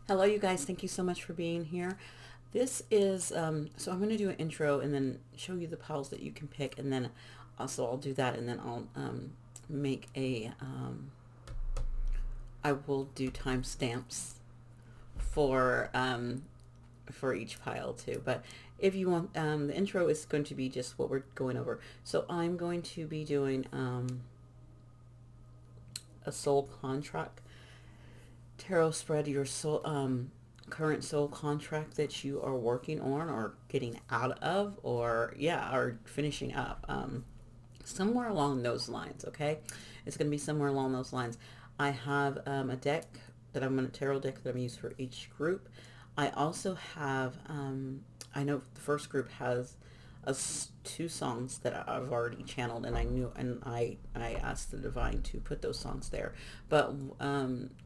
Hello, you guys. Thank you so much for being here. This is, so I'm going to do an intro and then show you the piles that you can pick. And then also I'll do that and then I'll make I will do timestamps for, for each pile too. But if you want, the intro is going to be just what we're going over. So I'm going to be doing a soul contract tarot spread, your soul current soul contract that you are working on or getting out of, or yeah, or finishing up, somewhere along those lines. Okay, it's going to be somewhere along those lines. I have a deck that I'm going to tarot deck that I'm used for each group. I also have I know the first group has two songs that I've already channeled, and I knew, and I asked the divine to put those songs there. But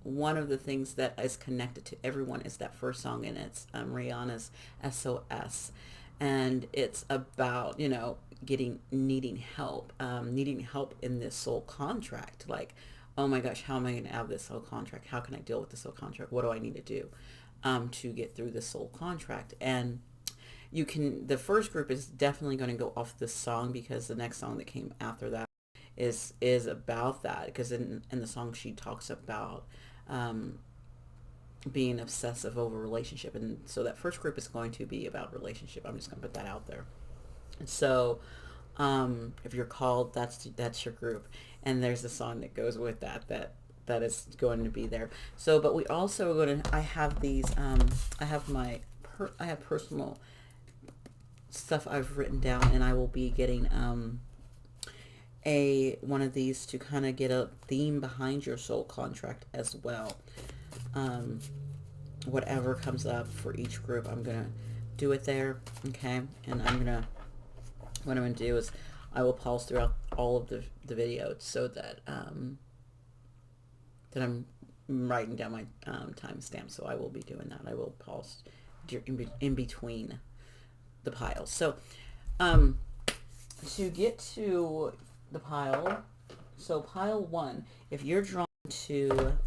one of the things that is connected to everyone is that first song, and it's Rihanna's SOS, and it's about, you know, needing help in this soul contract. Like, oh my gosh, how am I going to have this soul contract? How can I deal with the soul contract? What do I need to do to get through the soul contract? And you can, the first group is definitely going to go off this song, because the next song that came after that is about that, because in the song she talks about being obsessive over relationship. And so that first group is going to be about relationship. I'm just going to put that out there. And so if you're called, that's your group, and there's a song that goes with that is going to be there. So, but we also are going to, I have these, I have I have personal stuff I've written down, and I will be getting a one of these to kind of get a theme behind your soul contract as well. Whatever comes up for each group, I'm gonna do it there. Okay, and what I'm gonna do is I will pause throughout all of the videos, so that that I'm writing down my timestamp. So I will be doing that. I will pause in between the piles. So to get to the pile, so pile one, if you're drawn to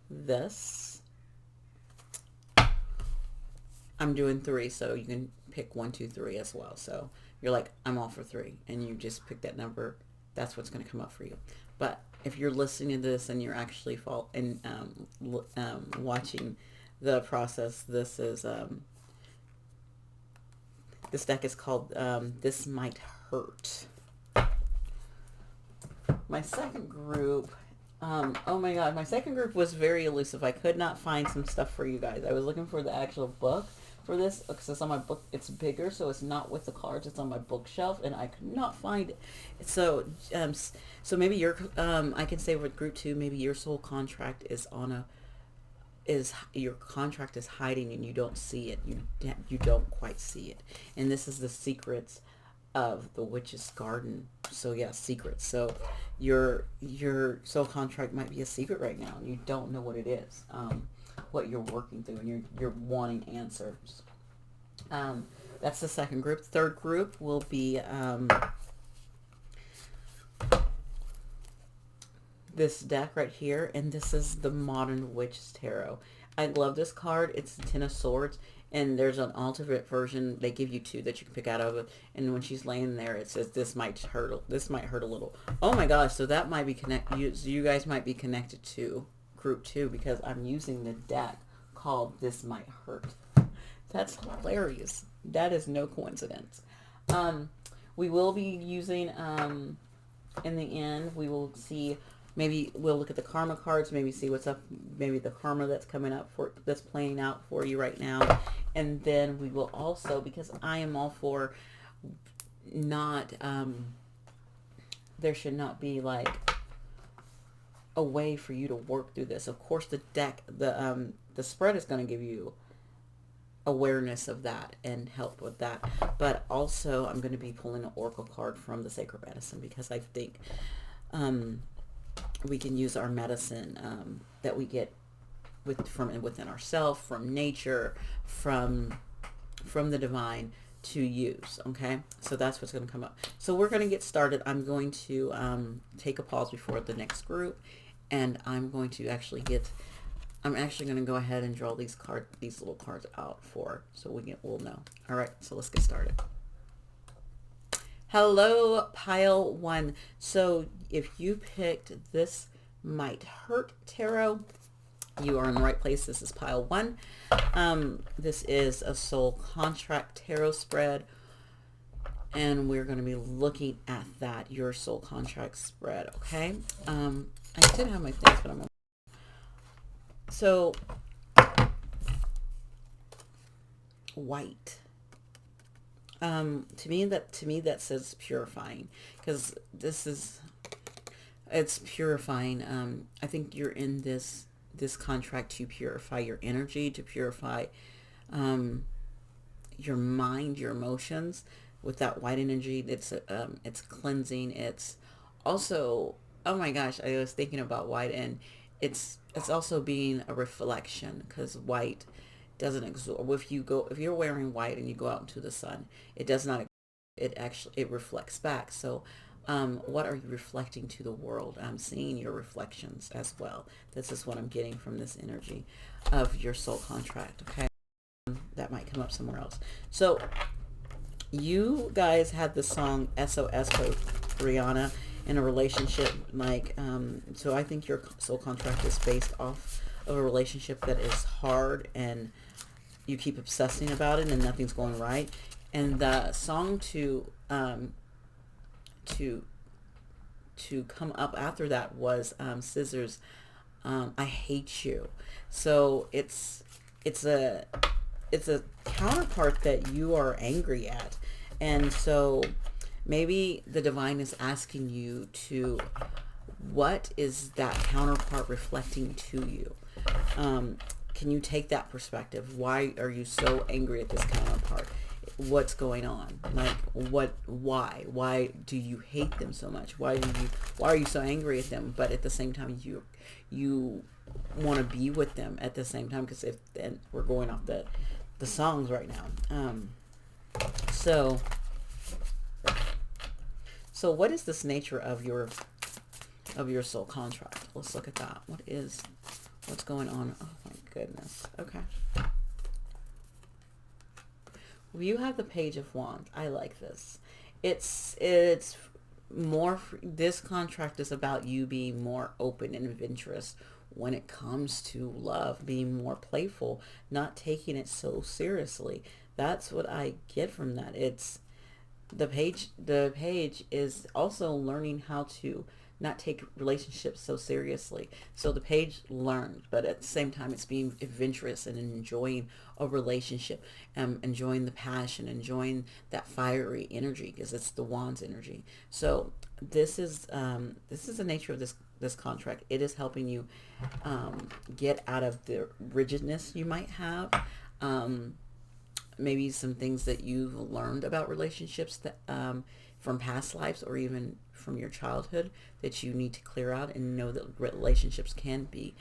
this, I'm doing three, so you can pick 1, 2, 3 as well. So you're like, I'm all for 3, and you just pick that number. That's what's going to come up for you. But if you're listening to this and you're actually watching the process, this is this deck is called This Might Hurt. My second group, oh my god, my second group was very elusive. I could not find some stuff for you guys. I was looking for the actual book for this, because it's on my book. It's bigger, so it's not with the cards. It's on my bookshelf, and I could not find it. So, so maybe your, I can say with group 2, maybe your soul contract is on a, is your contract is hiding and you don't see it. You don't quite see it. And this is the secrets of the witch's garden. So yeah, secrets. So your soul contract might be a secret right now, and you don't know what it is, what you're working through, and you're wanting answers. That's the second group. Third group will be this deck right here, and this is the Modern Witch's Tarot. I love this card. It's the Ten of Swords, and there's an alternate version. They give you 2 that you can pick out of it, and when she's laying there, it says this might hurt. This might hurt a little. Oh my gosh! So that might be you guys might be connected to group 2, because I'm using the deck called This Might Hurt. That's hilarious. That is no coincidence. We will be using in the end. We will see. Maybe we'll look at the karma cards, maybe see what's up, maybe the karma that's coming up that's playing out for you right now. And then we will also, because I am all for not, there should not be like a way for you to work through this. Of course, the deck, the spread is going to give you awareness of that and help with that. But also, I'm going to be pulling an oracle card from the Sacred Medicine, because I think we can use our medicine that we get from within ourselves, from nature, from the divine, to use. Okay, so that's what's going to come up. So we're going to get started. I'm going to take a pause before the next group, and I'm going to actually get I'm actually going to go ahead and draw these little cards out so we'll know. All right, so let's get started. Hello, pile one. So if you picked This Might Hurt Tarot, you are in the right place. This is pile one. This is a soul contract tarot spread, and we're going to be looking at that, your soul contract spread, okay? I did have my things, but I'm so white. To me that says purifying, because it's purifying. I think you're in this contract to purify your energy, to purify your mind, your emotions. With that white energy, it's cleansing. It's also, oh my gosh, I was thinking about white, and it's also being a reflection, because white doesn't absorb. If you're wearing white and you go out into the sun, it does not, it reflects back. So what are you reflecting to the world? I'm seeing your reflections as well. This is what I'm getting from this energy of your soul contract. Okay, that might come up somewhere else. So you guys had the song SOS for Rihanna in a relationship, so I think your soul contract is based off of a relationship that is hard, and you keep obsessing about it and nothing's going right. And the song to come up after that was Scissors, I Hate You. So it's a counterpart that you are angry at. And so maybe the divine is asking you to, what is that counterpart reflecting to you? Can you take that perspective? Why are you so angry at this counterpart? What's going on? Why do you hate them so much? Why are you so angry at them? But at the same time, you want to be with them at the same time, because then we're going off the songs right now. So what is this nature of your soul contract? Let's look at that. What's going on? Oh my goodness. Okay. Well, you have the Page of Wands. I like this. It's more, this contract is about you being more open and adventurous when it comes to love, being more playful, not taking it so seriously. That's what I get from that. It's the page is also learning how to not take relationships so seriously. So the page learned, but at the same time, it's being adventurous and enjoying a relationship, enjoying the passion, enjoying that fiery energy, because it's the Wands energy. So this is the nature of this contract. It is helping you get out of the rigidness you might have. Maybe some things that you've learned about relationships that from past lives, or even from your childhood, that you need to clear out, and know that relationships can be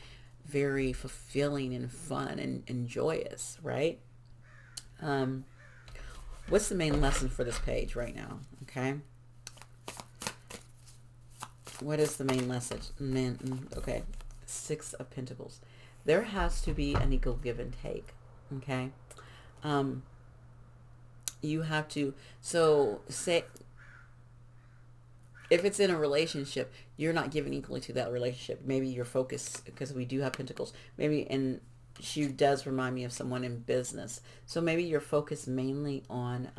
very fulfilling and fun and joyous, right? What's the main lesson for this page right now? Okay. What is the main message? Okay. Six of Pentacles. There has to be an equal give and take. Okay. You have to, so say, if it's in a relationship, you're not giving equally to that relationship. Maybe your focus, because we do have Pentacles, maybe, and she does remind me of someone in business. So maybe you're focused mainly on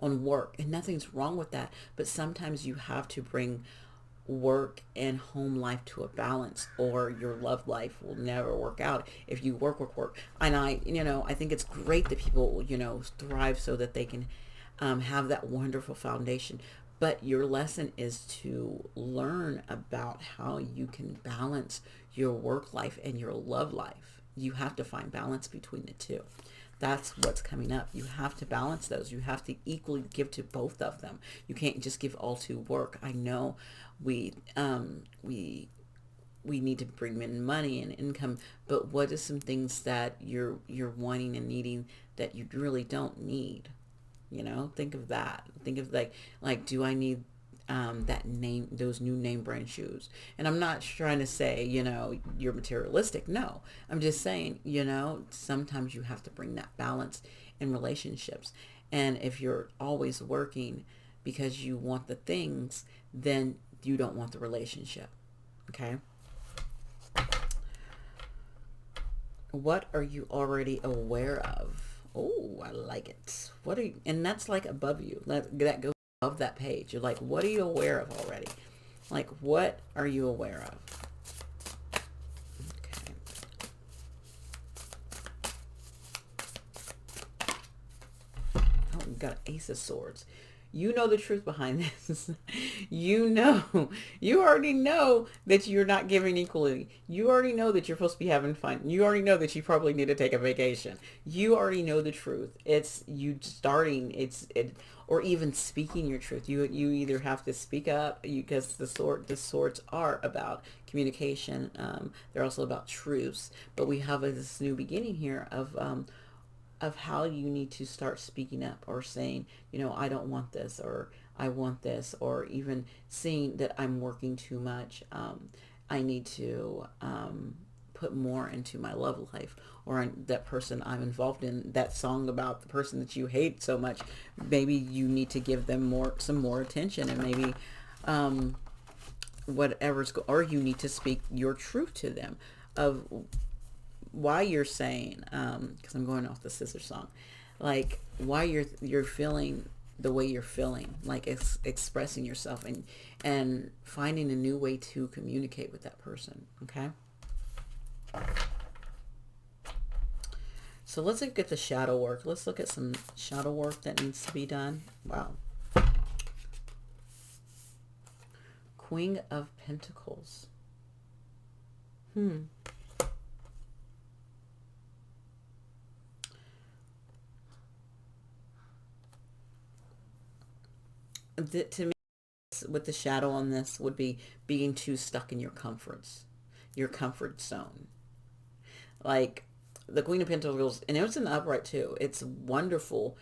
work, and nothing's wrong with that. But sometimes you have to bring work and home life to a balance, or your love life will never work out if you work. And I think it's great that people, thrive so that they can have that wonderful foundation. But your lesson is to learn about how you can balance your work life and your love life. You have to find balance between the two. That's what's coming up. You have to balance those. You have to equally give to both of them. You can't just give all to work. I know we need to bring in money and income, but what is some things that you're wanting and needing that you really don't need? Think of that. Think of like, do I need that name, those new name brand shoes. And I'm not trying to say, you're materialistic. No, I'm just saying, sometimes you have to bring that balance in relationships. And if you're always working because you want the things, then you don't want the relationship. Okay. What are you already aware of? Oh, I like it. What are you, and that's like above you. That goes above that page. You're like, what are you aware of already? Like, what are you aware of? Okay. Oh, we got an Ace of Swords. You know the truth behind this. You already know that you're not giving equally. You already know that you're supposed to be having fun. You already know that you probably need to take a vacation. You already know the truth. It's you starting, or even speaking your truth. You either have to speak up, because the swords are about communication. They're also about truths. But we have this new beginning here of how you need to start speaking up, or saying, I don't want this, or I want this, or even seeing that I'm working too much. I need to put more into my love life, or that person I'm involved in. That song about the person that you hate so much, maybe you need to give them some more attention, and maybe or you need to speak your truth to them of why you're saying, because I'm going off the Scissor song, like why you're feeling the way you're feeling, like expressing yourself, and finding a new way to communicate with that person. Okay. So let's look at the shadow work. Let's look at some shadow work that needs to be done. Wow. Queen of Pentacles. To me, with the shadow on this, would be being too stuck in your comfort zone. Like the Queen of Pentacles, and it's an upright too. It's wonderful.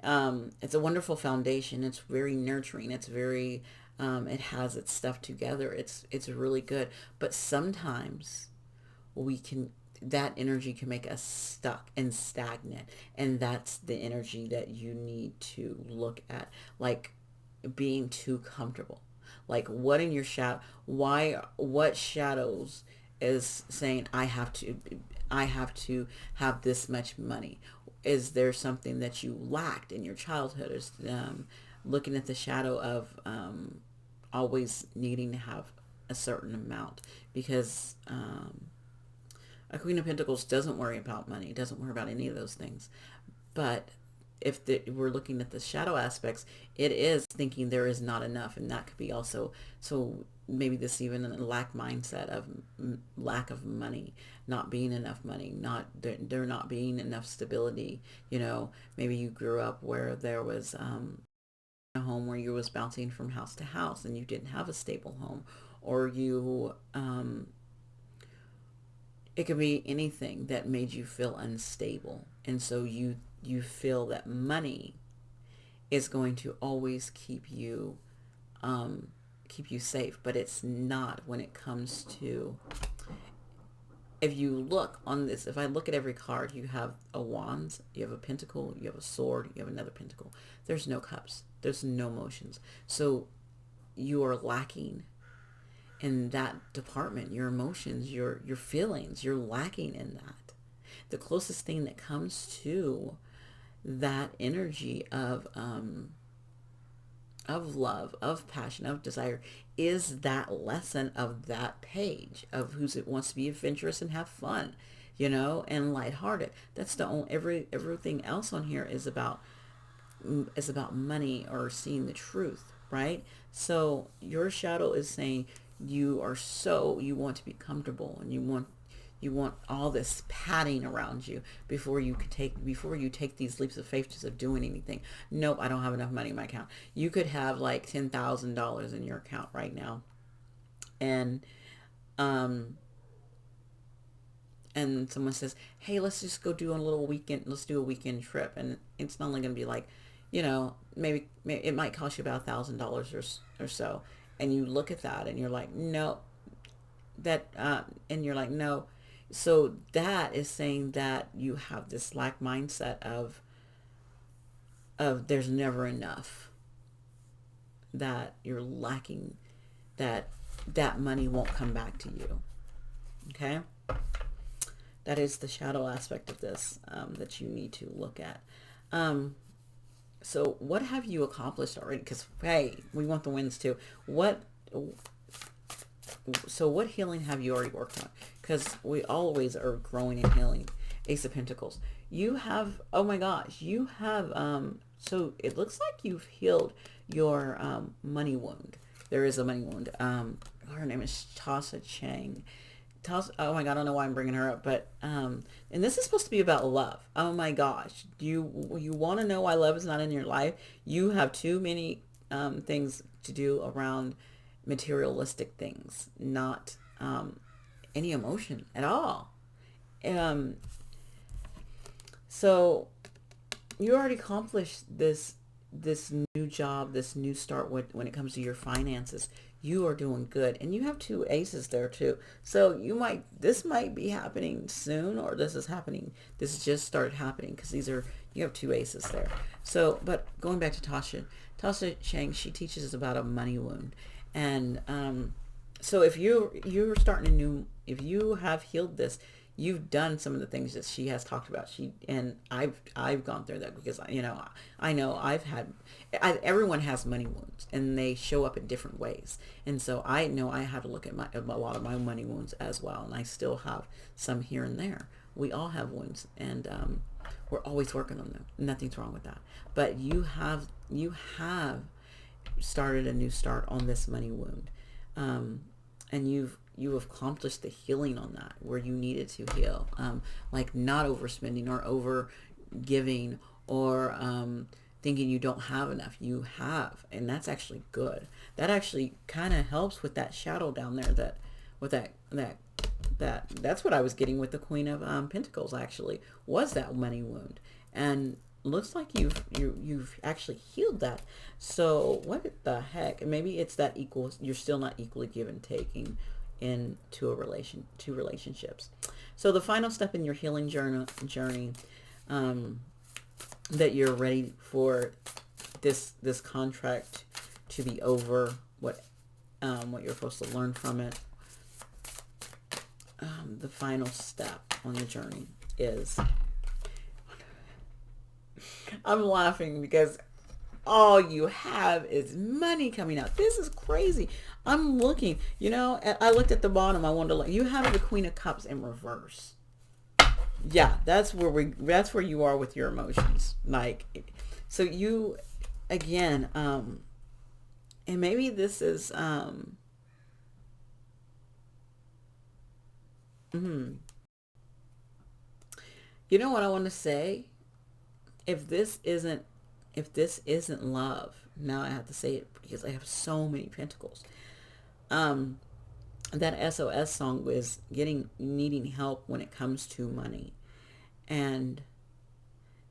It's a wonderful foundation. It's very nurturing. It's very, it has its stuff together. It's really good. But sometimes that energy can make us stuck and stagnant. And that's the energy that you need to look at. Like being too comfortable. Like what in your what shadows is saying, I have to have this much money? Is there something that you lacked in your childhood? Is looking at the shadow of always needing to have a certain amount, because a Queen of Pentacles doesn't worry about money, doesn't worry about any of those things. But if we're looking at the shadow aspects, it is thinking there is not enough, and that could be also, so maybe this even a lack mindset of lack of money, not being enough money, not there not being enough stability. Maybe you grew up where there was a home where you was bouncing from house to house and you didn't have a stable home, or it could be anything that made you feel unstable, and so you feel that money is going to always keep you safe. But it's not when it comes to, if you look on this, if I look at every card, you have a wand, you have a pentacle, you have a sword, you have another pentacle. There's no cups, there's no motions. So you are lacking in that department, your emotions, your feelings, you're lacking in that. The closest thing that comes to that energy of love, of passion, of desire, is that lesson of that page of it wants to be adventurous and have fun, and lighthearted. That's the only, everything else on here is about money or seeing the truth, right? So your shadow is saying you want to be comfortable, and you want all this padding around you before you take these leaps of faith just of doing anything. Nope, I don't have enough money in my account. You could have like $10,000 in your account right now, and someone says, hey, let's just go do a little weekend, let's do a weekend trip, and it's not only going to be like, maybe it might cost you about $1,000 or so, and you look at that and you're like, no, and you're like, no. So that is saying that you have this lack mindset of there's never enough, that you're lacking, that that money won't come back to you. Okay, that is the shadow aspect of this, that you need to look at. Um, so what have you accomplished already? Because hey, we want the wins too. What healing have you already worked on? Because we always are growing and healing. Ace of Pentacles. You have, oh my gosh, you have, so it looks like you've healed your money wound. There is a money wound. Her name is Tasa Chang. Oh my God, I don't know why I'm bringing her up, but, and this is supposed to be about love. Oh my gosh. You want to know why love is not in your life? You have too many things to do around materialistic things, not any emotion at all. Um, so you already accomplished this new job, this new start when it comes to your finances. You are doing good, and you have two aces there too. So this might be happening soon, or this just started happening, because you have two aces there. So, but going back to Tasha Chang, she teaches us about a money wound. And so if you're starting if you have healed this, you've done some of the things that she has talked about. I've gone through that, because I know everyone has money wounds, and they show up in different ways. And so I know I had to look at a lot of my money wounds as well, and I still have some here and there. We all have wounds, and we're always working on them. Nothing's wrong with that. But you have started a new start on this money wound, and you've accomplished the healing on that where you needed to heal, like not overspending or over giving, or thinking you don't have enough. You have, and that's actually good. That actually kind of helps with that shadow down there, that's what I was getting with the Queen of Pentacles, actually, was that money wound. And looks like you've actually healed that. So what the heck? Maybe it's that you're still not equally given taking into two relationships. So the final step in your healing journey, that you're ready for this contract to be over, what you're supposed to learn from it. The final step on the journey is, I'm laughing because all you have is money coming out. This is crazy. I'm looking, I looked at the bottom. I wanted to look. You have the Queen of Cups in reverse. Yeah, that's where you are with your emotions. Like, so you, again, and maybe this is, you know what I want to say? If this isn't love, now I have to say it because I have so many pentacles. That SOS song is needing help when it comes to money, and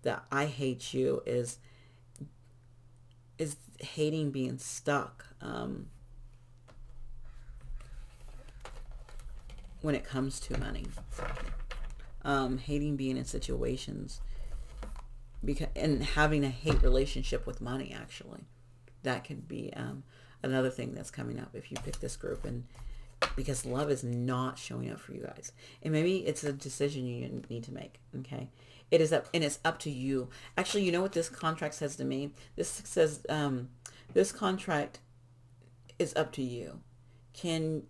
the I hate you is hating being stuck, when it comes to money, hating being in situations, and having a hate relationship with money. Actually, that could be another thing that's coming up if you pick this group, and because love is not showing up for you guys, and maybe it's a decision you need to make. Okay, it is up, and it's up to you. Actually, you know what this contract says to me? This says, this contract is up to you. Can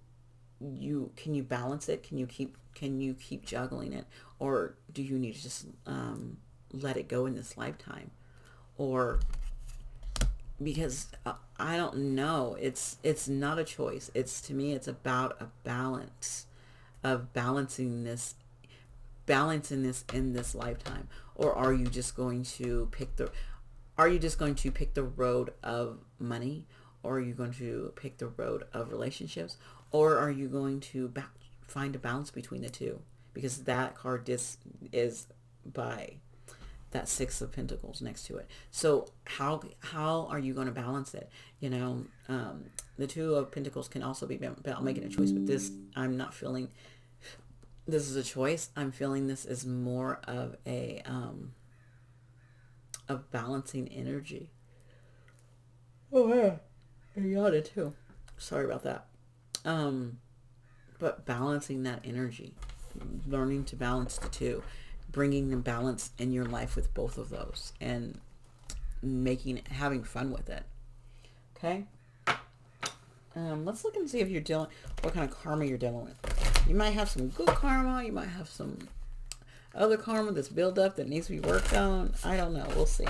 you balance it? Can you keep juggling it, or do you need to just let it go in this lifetime? Or, because I don't know, it's not a choice. To me it's about a balance of balancing this in this lifetime. Or are you just going to pick the road of money, or are you going to pick the road of relationships, or are you going to find a balance between the two? Because that card is by that Six of Pentacles next to it. So how are you going to balance it? You know, the Two of Pentacles can also be about making a choice, but this, I'm not feeling this is a choice. I'm feeling this is more of a of balancing energy. Oh yeah, I yawned too. Sorry about that. But balancing that energy, learning to balance the two, bringing the balance in your life with both of those, and having fun with it. Okay. Let's look and see if you're dealing, what kind of karma you're dealing with. You might have some good karma. You might have some other karma that's built up that needs to be worked on. I don't know. We'll see.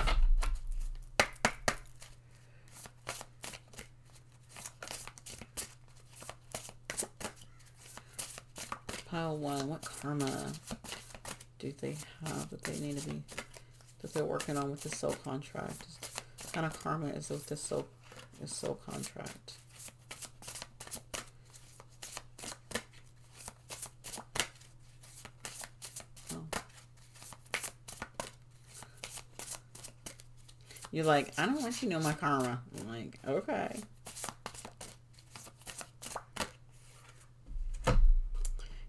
Pile one. What karma do they have that they need to be, that they're working on with the soul contract? What kind of karma is with the soul contract? You're like, I don't want you to know my karma. I'm like, okay.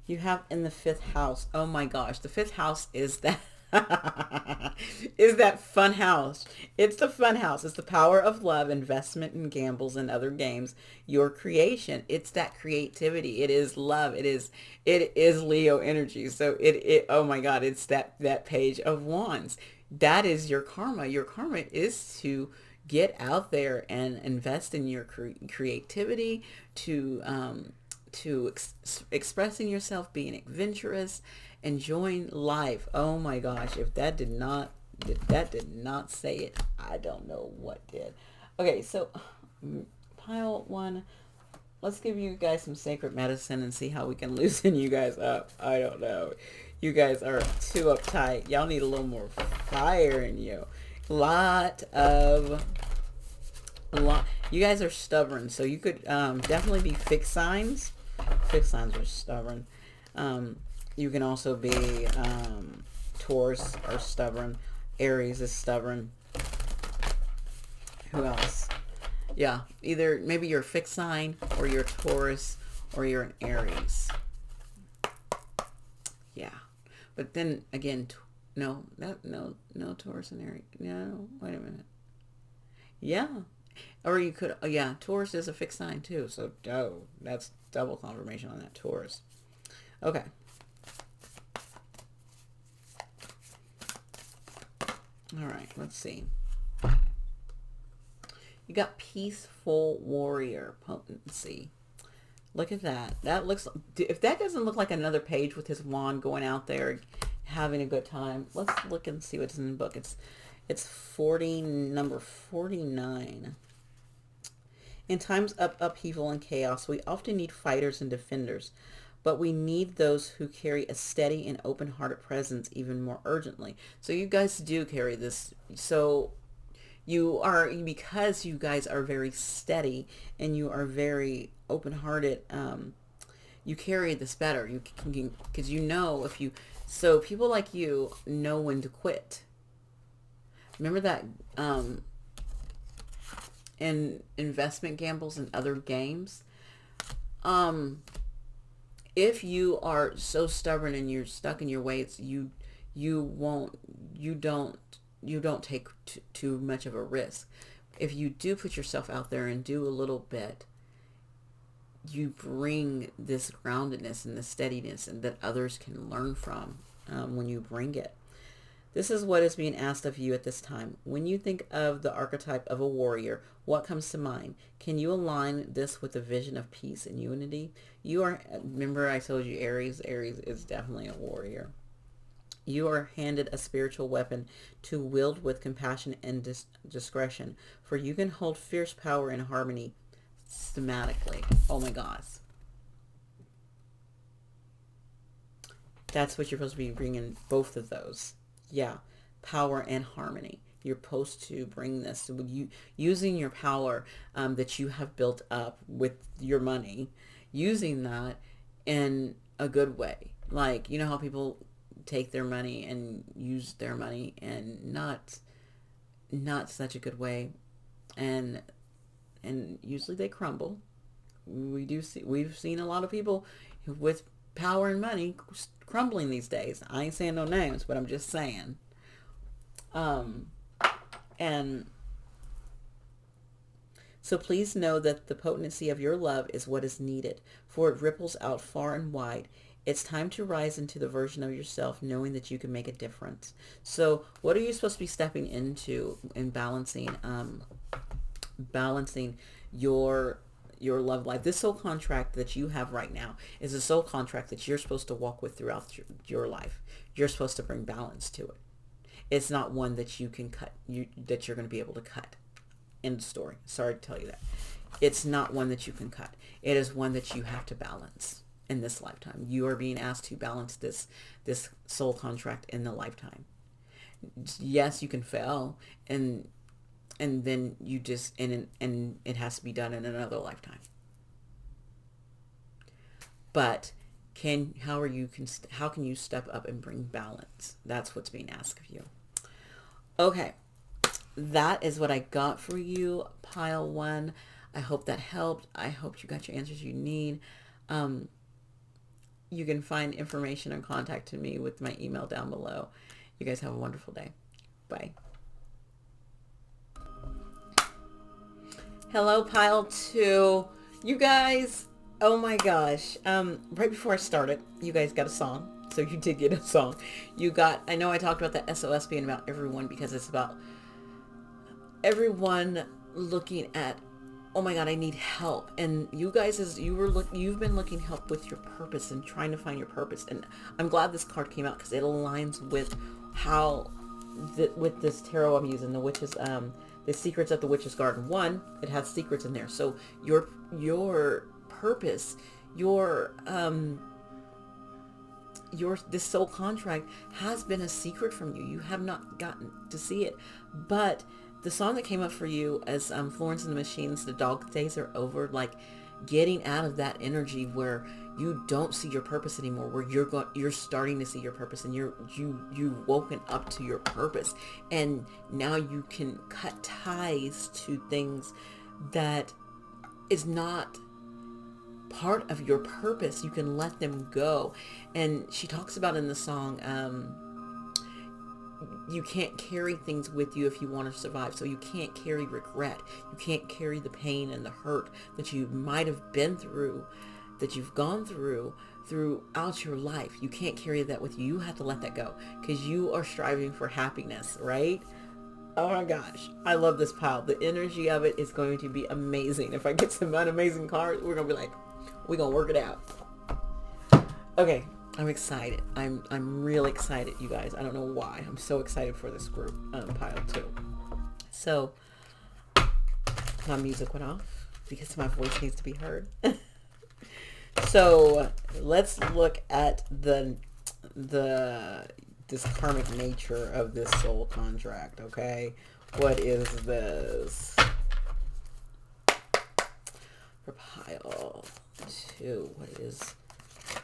You have in the fifth house. Oh my gosh. The fifth house is that is that fun house. It's the fun house. It's the power of love, investment in gambles and other games, your creation. It's that creativity. It is love. It is Leo energy. So oh my God, it's that page of wands. That is your karma. Your karma is to get out there and invest in your creativity, to expressing yourself, being adventurous, enjoying life. Oh my gosh, if that did not say it, I don't know what did. Okay, so pile one. Let's give you guys some sacred medicine and see how we can loosen you guys up. I don't know. You guys are too uptight. Y'all need a little more fire in you. You guys are stubborn, so you could definitely be fixed signs. Fixed signs are stubborn. You can also be Taurus are stubborn. Aries is stubborn. Who else? Yeah, either maybe you're a fixed sign, or you're a Taurus, or you're an Aries. Yeah, but then again, no Taurus and Aries. No, wait a minute. Yeah, or you could. Oh yeah, Taurus is a fixed sign too. So that's double confirmation on that Taurus. Okay. All right, let's see. You got peaceful warrior, potency. Look at that. That looks, if that doesn't look like another page with his wand going out there having a good time, let's look and see what's in the book. It's number 49. In times of upheaval and chaos, we often need fighters and defenders, but we need those who carry a steady and open-hearted presence even more urgently. So you guys do carry this. So because you guys are very steady and you are very open-hearted, you carry this better. You can, because so people like you know when to quit. Remember that in investment gambles and other games, if you are so stubborn and you're stuck in your ways, you don't take too much of a risk. If you do put yourself out there and do a little bit, you bring this groundedness and the steadiness and that others can learn from when you bring it. This is what is being asked of you at this time. When you think of the archetype of a warrior, what comes to mind? Can you align this with the vision of peace and unity? Remember I told you Aries is definitely a warrior. You are handed a spiritual weapon to wield with compassion and discretion, for you can hold fierce power and harmony systematically. Oh my gosh. That's what you're supposed to be bringing, both of those. Yeah, power and harmony. You're supposed to bring this with you, using your power that you have built up with your money, using that in a good way. Like, you know how people take their money and use their money and not such a good way, and usually they crumble. We've seen a lot of people with power and money crumbling these days. I ain't saying no names, but I'm just saying. Um, and so please know that the potency of your love is what is needed, for it ripples out far and wide. It's time to rise into the version of yourself knowing that you can make a difference. So what are you supposed to be stepping into in balancing your love life? This soul contract that you have right now is a soul contract that you're supposed to walk with throughout your life. You're supposed to bring balance to it. It's not one that you can cut, that you're going to be able to cut. End of story. Sorry to tell you that. It's not one that you can cut. It is one that you have to balance in this lifetime. You are being asked to balance this soul contract in the lifetime. Yes, you can fail, and then you just and it has to be done in another lifetime. But how can you step up and bring balance? That's what's being asked of you. Okay. That is what I got for you, pile one. I hope that helped. I hope you got your answers you need. You can find information and contact me with my email down below. You guys have a wonderful day. Bye. Hello, pile two. You guys, oh my gosh. Right before I started, you guys got a song. So you did get a song. I know I talked about the SOS being about everyone because it's about everyone looking at, oh my God, I need help. And you guys, you've been looking help with your purpose and trying to find your purpose. And I'm glad this card came out because it aligns with with this tarot I'm using, the Secrets of the Witch's Garden. One, it has secrets in there. So your purpose, this soul contract has been a secret from you. You have not gotten to see it, but the song that came up for you as Florence and the Machine's The Dog Days Are Over, like getting out of that energy where you don't see your purpose anymore, where you're starting to see your purpose, and you've woken up to your purpose, and now you can cut ties to things that is not part of your purpose. You can let them go. And she talks about in the song, you can't carry things with you if you want to survive. So you can't carry regret. You can't carry the pain and the hurt that you might have been through, that you've gone throughout your life. You can't carry that with you. You have to let that go because you are striving for happiness, right? Oh my gosh, I love this pile. The energy of it is going to be amazing. If I get some amazing cards, we're going to be like, we're going to work it out. Okay. I'm excited. I'm really excited, you guys. I don't know why. I'm so excited for this group, pile two. So my music went off because my voice needs to be heard. So let's look at this karmic nature of this soul contract. Okay, what is this for pile two?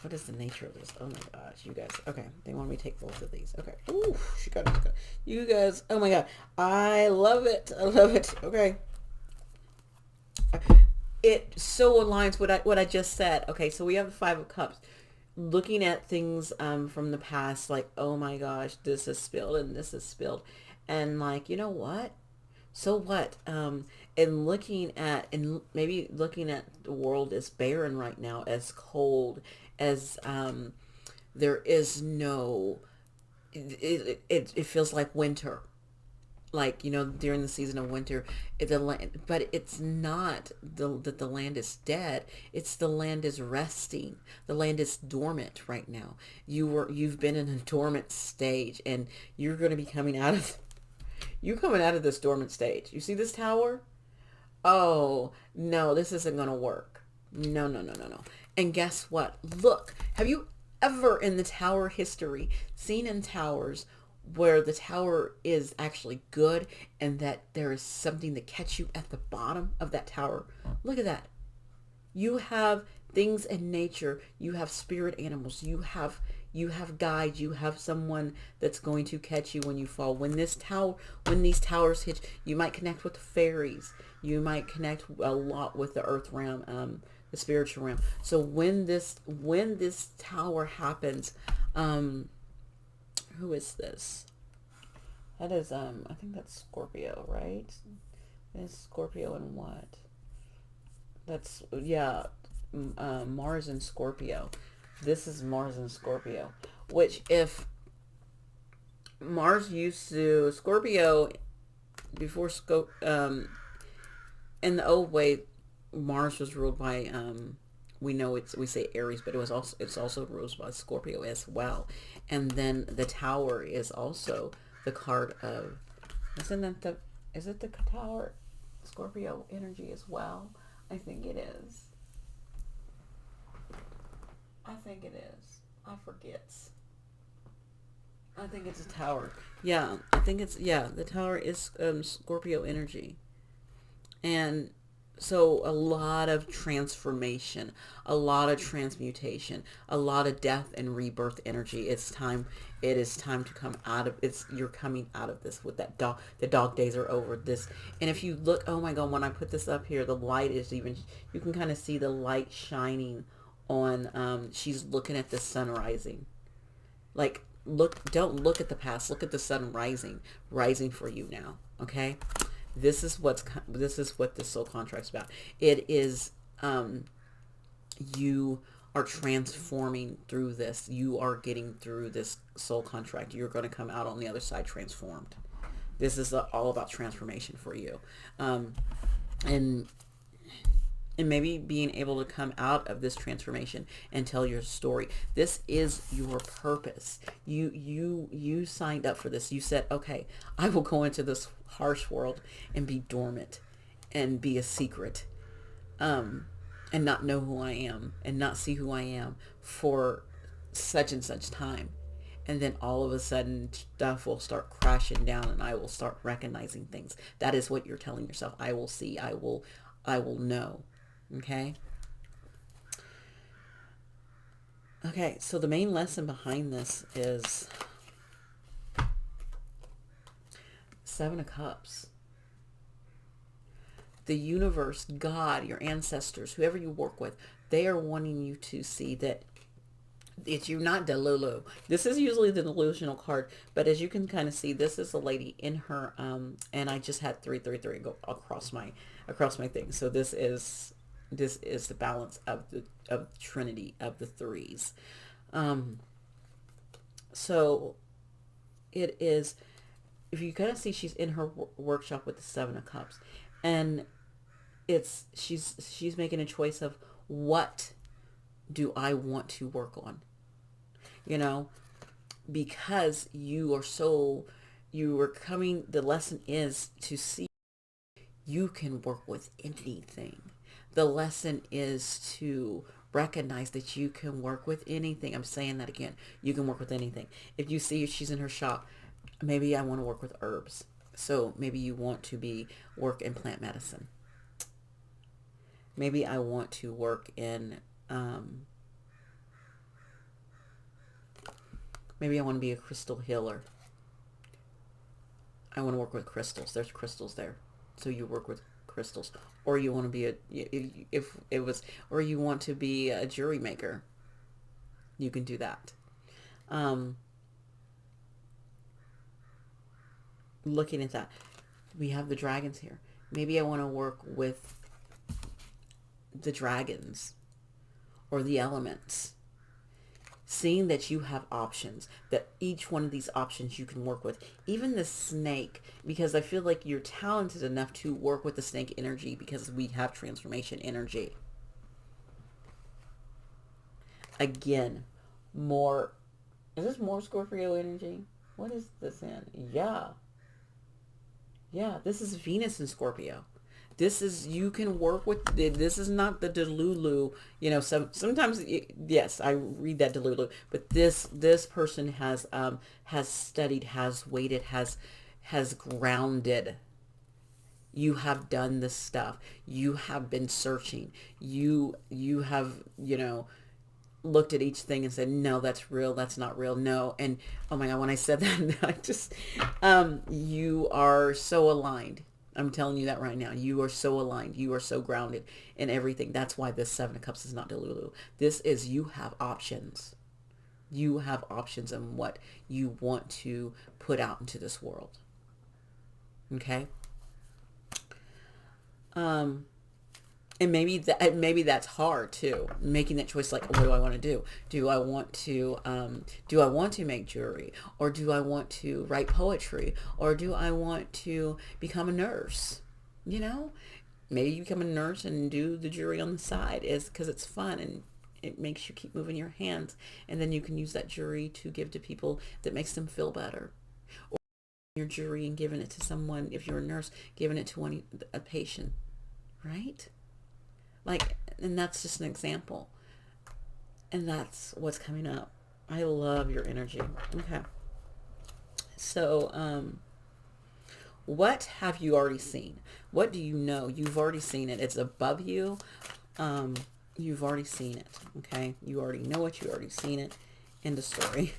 What is the nature of this? Oh my gosh, you guys. Okay, they want me to take both of these. Okay. Ooh, she got it. You guys, oh my God. I love it. I love it. Okay. It so aligns with what I just said. Okay, so we have the Five of Cups. Looking at things from the past, like, oh my gosh, this is spilled and this is spilled. And like, you know what? So what? And maybe looking at the world as barren right now, as cold, as there is no, it feels like winter, like, you know, during the season of winter, but it's not that the land is dead. It's the land is resting. The land is dormant right now. You've been in a dormant stage, and you're going to be coming out of this dormant stage. You see this tower? Oh no, this isn't going to work. No. And guess what? Look, have you ever in the tower history seen in towers where the tower is actually good and that there is something to catch you at the bottom of that tower? Look at that. You have things in nature. You have spirit animals. You have You have guides. You have someone that's going to catch you when you fall. When these towers hit, you might connect with the fairies. You might connect a lot with the earth realm, the spiritual realm. So when this tower happens, um, who is this? That is I think that's Scorpio, right? It's Scorpio and what? That's yeah, Mars and Scorpio. This is Mars and Scorpio. Which if Mars used to Scorpio before in the old way, Mars was ruled by we know we say Aries, but it's also ruled by Scorpio as well. And then the Tower is also the card of isn't that the is it the Tower Scorpio energy as well? I think it is. I think it is. I forget. I think it's a Tower. Yeah, I think it's yeah. The Tower is Scorpio energy. And so a lot of transformation, a lot of transmutation, a lot of death and rebirth energy. It is time to come out of you're coming out of this with that dog. The dog days are over. This, and if you look, oh my God, when I put this up here, the light is even, you can kind of see the light shining on, she's looking at the sun rising. Like, don't look at the past, look at the sun rising for you now. Okay. This is what this soul contract's about. It is you are transforming through this. You are getting through this soul contract. You're going to come out on the other side transformed. This is all about transformation for you, and and maybe being able to come out of this transformation and tell your story. This is your purpose. You signed up for this. You said, okay, I will go into this harsh world and be dormant and be a secret, and not know who I am and not see who I am for such and such time. And then all of a sudden stuff will start crashing down and I will start recognizing things. That is what you're telling yourself. I will see. I will know. Okay. Okay. So the main lesson behind this is Seven of Cups. The universe, God, your ancestors, whoever you work with, they are wanting you to see that you're not Delulu. This is usually the delusional card, but as you can kind of see, this is a lady in her and I just had 333 go across my thing. So this is the balance of Trinity of the threes. So it is, if you kind of see, she's in her workshop with the Seven of Cups, and she's making a choice of what do I want to work on, you know, because the lesson is to see you can work with anything. The lesson is to recognize that you can work with anything. I'm saying that again. You can work with anything. If you see she's in her shop, maybe I want to work with herbs. So maybe you want to work in plant medicine. Maybe I want to work in, maybe I want to be a crystal healer. I want to work with crystals. There's crystals there. So you work with crystals. Or you want to be or you want to be a jewelry maker. You can do that. Looking at that, we have the dragons here. Maybe I want to work with the dragons or the elements. Seeing that you have options, that each one of these options you can work with, even the snake, because I feel like you're talented enough to work with the snake energy because we have transformation energy. Again, is this more Scorpio energy? What is this in? Yeah. Yeah, this is Venus in Scorpio. This is, you can work with, this is not the Delulu, sometimes, yes, I read that Delulu, but this person has studied, has waited, has grounded. You have done this stuff. You have been searching. You have, looked at each thing and said, no, that's real, that's not real, no. And oh my God, when I said that, I just, you are so aligned. I'm telling you that right now. You are so aligned. You are so grounded in everything. That's why this Seven of Cups is not Delulu. This is, you have options. You have options on what you want to put out into this world. Okay? And maybe that's hard too, making that choice. Like, what do I want to do? Do I want to make jewelry, or do I want to write poetry, or do I want to become a nurse? You know, maybe you become a nurse and do the jewelry on the side, is because it's fun and it makes you keep moving your hands, and then you can use that jewelry to give to people that makes them feel better. Or your jewelry and giving it to someone, if you're a nurse, giving it to a patient, right? Like, and that's just an example. And that's what's coming up. I love your energy. Okay. So, what have you already seen? What do you know? You've already seen it. It's above you. You've already seen it. Okay. You already know it. You already seen it. End of story.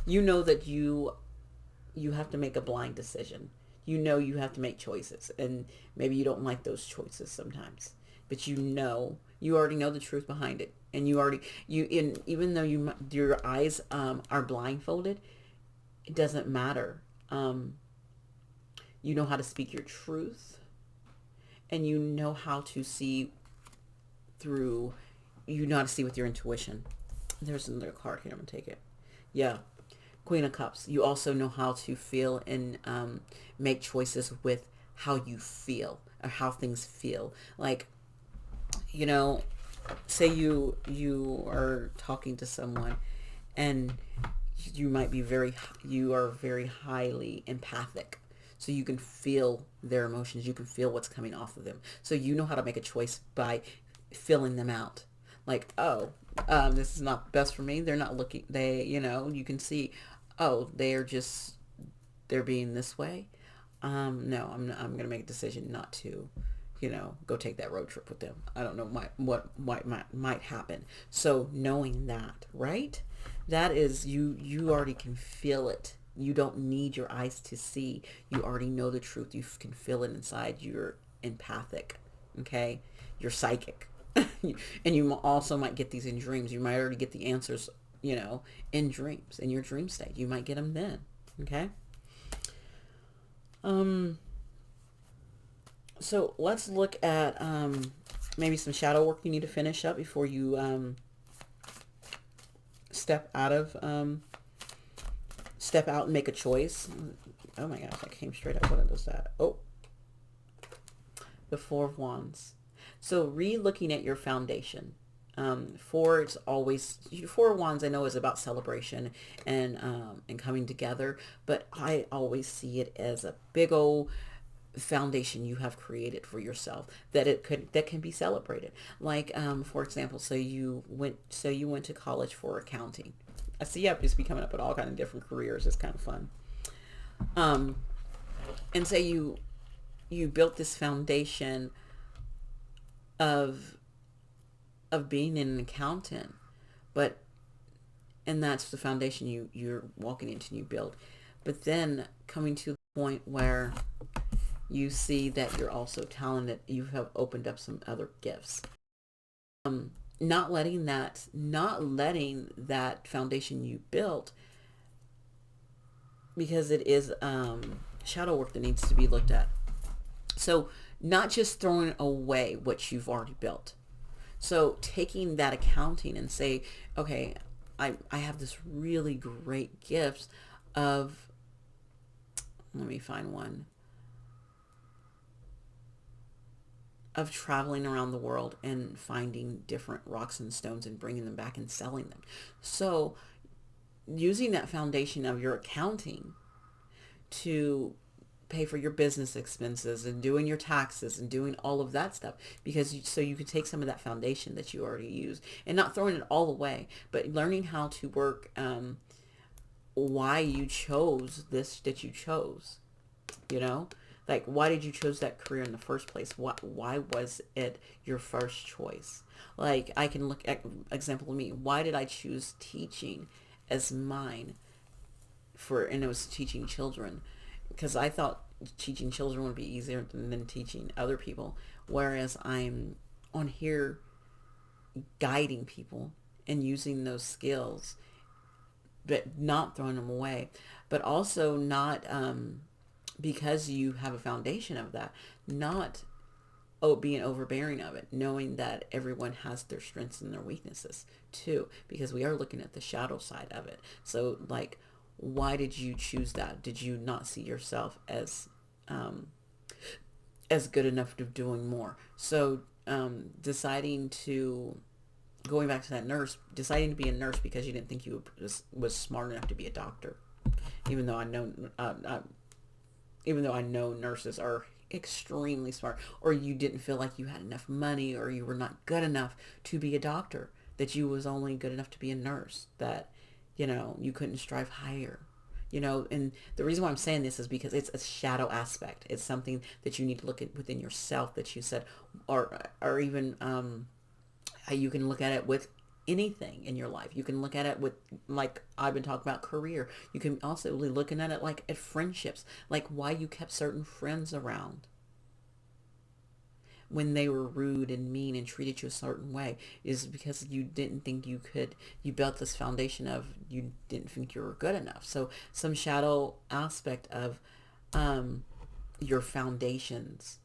You know that you have to make a blind decision. You know you have to make choices, and maybe you don't like those choices sometimes, but you already know the truth behind it, and even though your eyes are blindfolded, it doesn't matter. You know how to speak your truth, and you know how to see through. You know how to see with your intuition. There's another card here. I'm gonna take it. Yeah. Queen of Cups. You also know how to feel and make choices with how you feel, or how things feel. Like, say you are talking to someone, and you are very highly empathic. So you can feel their emotions. You can feel what's coming off of them. So you know how to make a choice by filling them out. Like, oh, this is not best for me. They're not looking, you can see, oh, they're being this way. No, I'm going to make a decision not to, go take that road trip with them. I don't know what might happen. So knowing that, right? That is, you already can feel it. You don't need your eyes to see. You already know the truth. You can feel it inside. You're empathic. Okay? You're psychic. And you also might get these in dreams. You might already get the answers, in dreams, in your dream state. You might get them then. Okay? So let's look at maybe some shadow work you need to finish up before you step out and make a choice. Oh my gosh, that came straight up. What is that? Oh, the Four of Wands. So re-looking at your foundation. Four of Wands, I know, is about celebration and coming together, but I always see it as a big old foundation you have created for yourself that can be celebrated. Like, for example, so you went to college for accounting. I see you have just be coming up with all kind of different careers. It's kind of fun. And say you built this foundation of being an accountant, and that's the foundation you're walking into and you build. But then coming to the point where you see that you're also talented, you have opened up some other gifts. Not letting that foundation you built, because it is shadow work that needs to be looked at. So not just throwing away what you've already built. So taking that accounting and say, okay, I have this really great gift of, let me find one, of traveling around the world and finding different rocks and stones and bringing them back and selling them. So using that foundation of your accounting to pay for your business expenses and doing your taxes and doing all of that stuff, so you could take some of that foundation that you already use and not throwing it all away, but learning how to work, why you chose this that you chose, Like, why did you choose that career in the first place? Why was it your first choice? Like, I can look at example of me. Why did I choose teaching as mine and it was teaching children? Because I thought teaching children would be easier than teaching other people. Whereas I'm on here guiding people and using those skills, but not throwing them away, but also not because you have a foundation of that, not being overbearing of it, knowing that everyone has their strengths and their weaknesses too, because we are looking at the shadow side of it. So like, why did you choose that? Did you not see yourself as good enough to doing more? So deciding to going back to that nurse, deciding to be a nurse because you didn't think you was smart enough to be a doctor, even though I know even though I know nurses are extremely smart, or you didn't feel like you had enough money, or you were not good enough to be a doctor, that you was only good enough to be a nurse, that, you couldn't strive higher. And the reason why I'm saying this is because it's a shadow aspect. It's something that you need to look at within yourself, that you said, or even how you can look at it with anything in your life. You can look at it with, like I've been talking about, career. You can also be looking at it like at friendships, like why you kept certain friends around when they were rude and mean and treated you a certain way, is because you didn't think you built this foundation of, you didn't think you were good enough. So some shadow aspect of your foundations,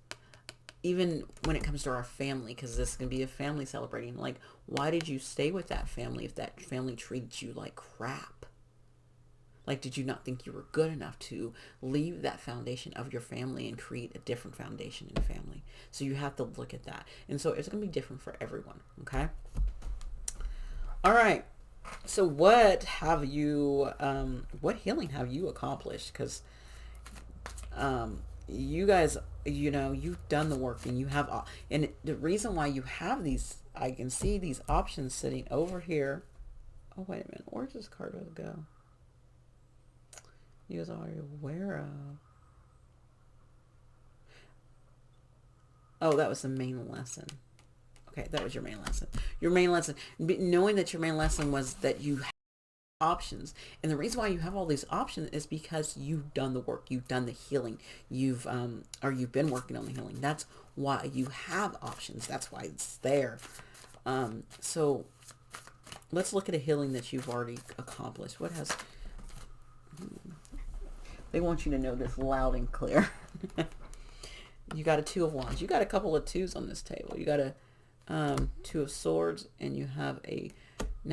even when it comes to our family, because this can be a family celebrating. Like, why did you stay with that family if that family treated you like crap? Like, did you not think you were good enough to leave that foundation of your family and create a different foundation in the family? So you have to look at that. And so it's going to be different for everyone, okay? All right. So what healing have you accomplished? Because you guys, you've done the work, and you have, and the reason why you have these, I can see these options sitting over here. Oh, wait a minute. Where's this card go? You guys are already aware of. Oh, that was the main lesson. Okay, that was your main lesson. Your main lesson, knowing that your main lesson was that you have options. And the reason why you have all these options is because you've done the work. You've done the healing. You've been working on the healing. That's why you have options. That's why it's there. So let's look at a healing that you've already accomplished. What has... They want you to know this loud and clear. You got a Two of Wands. You got a couple of twos on this table. You got a Two of Swords, and now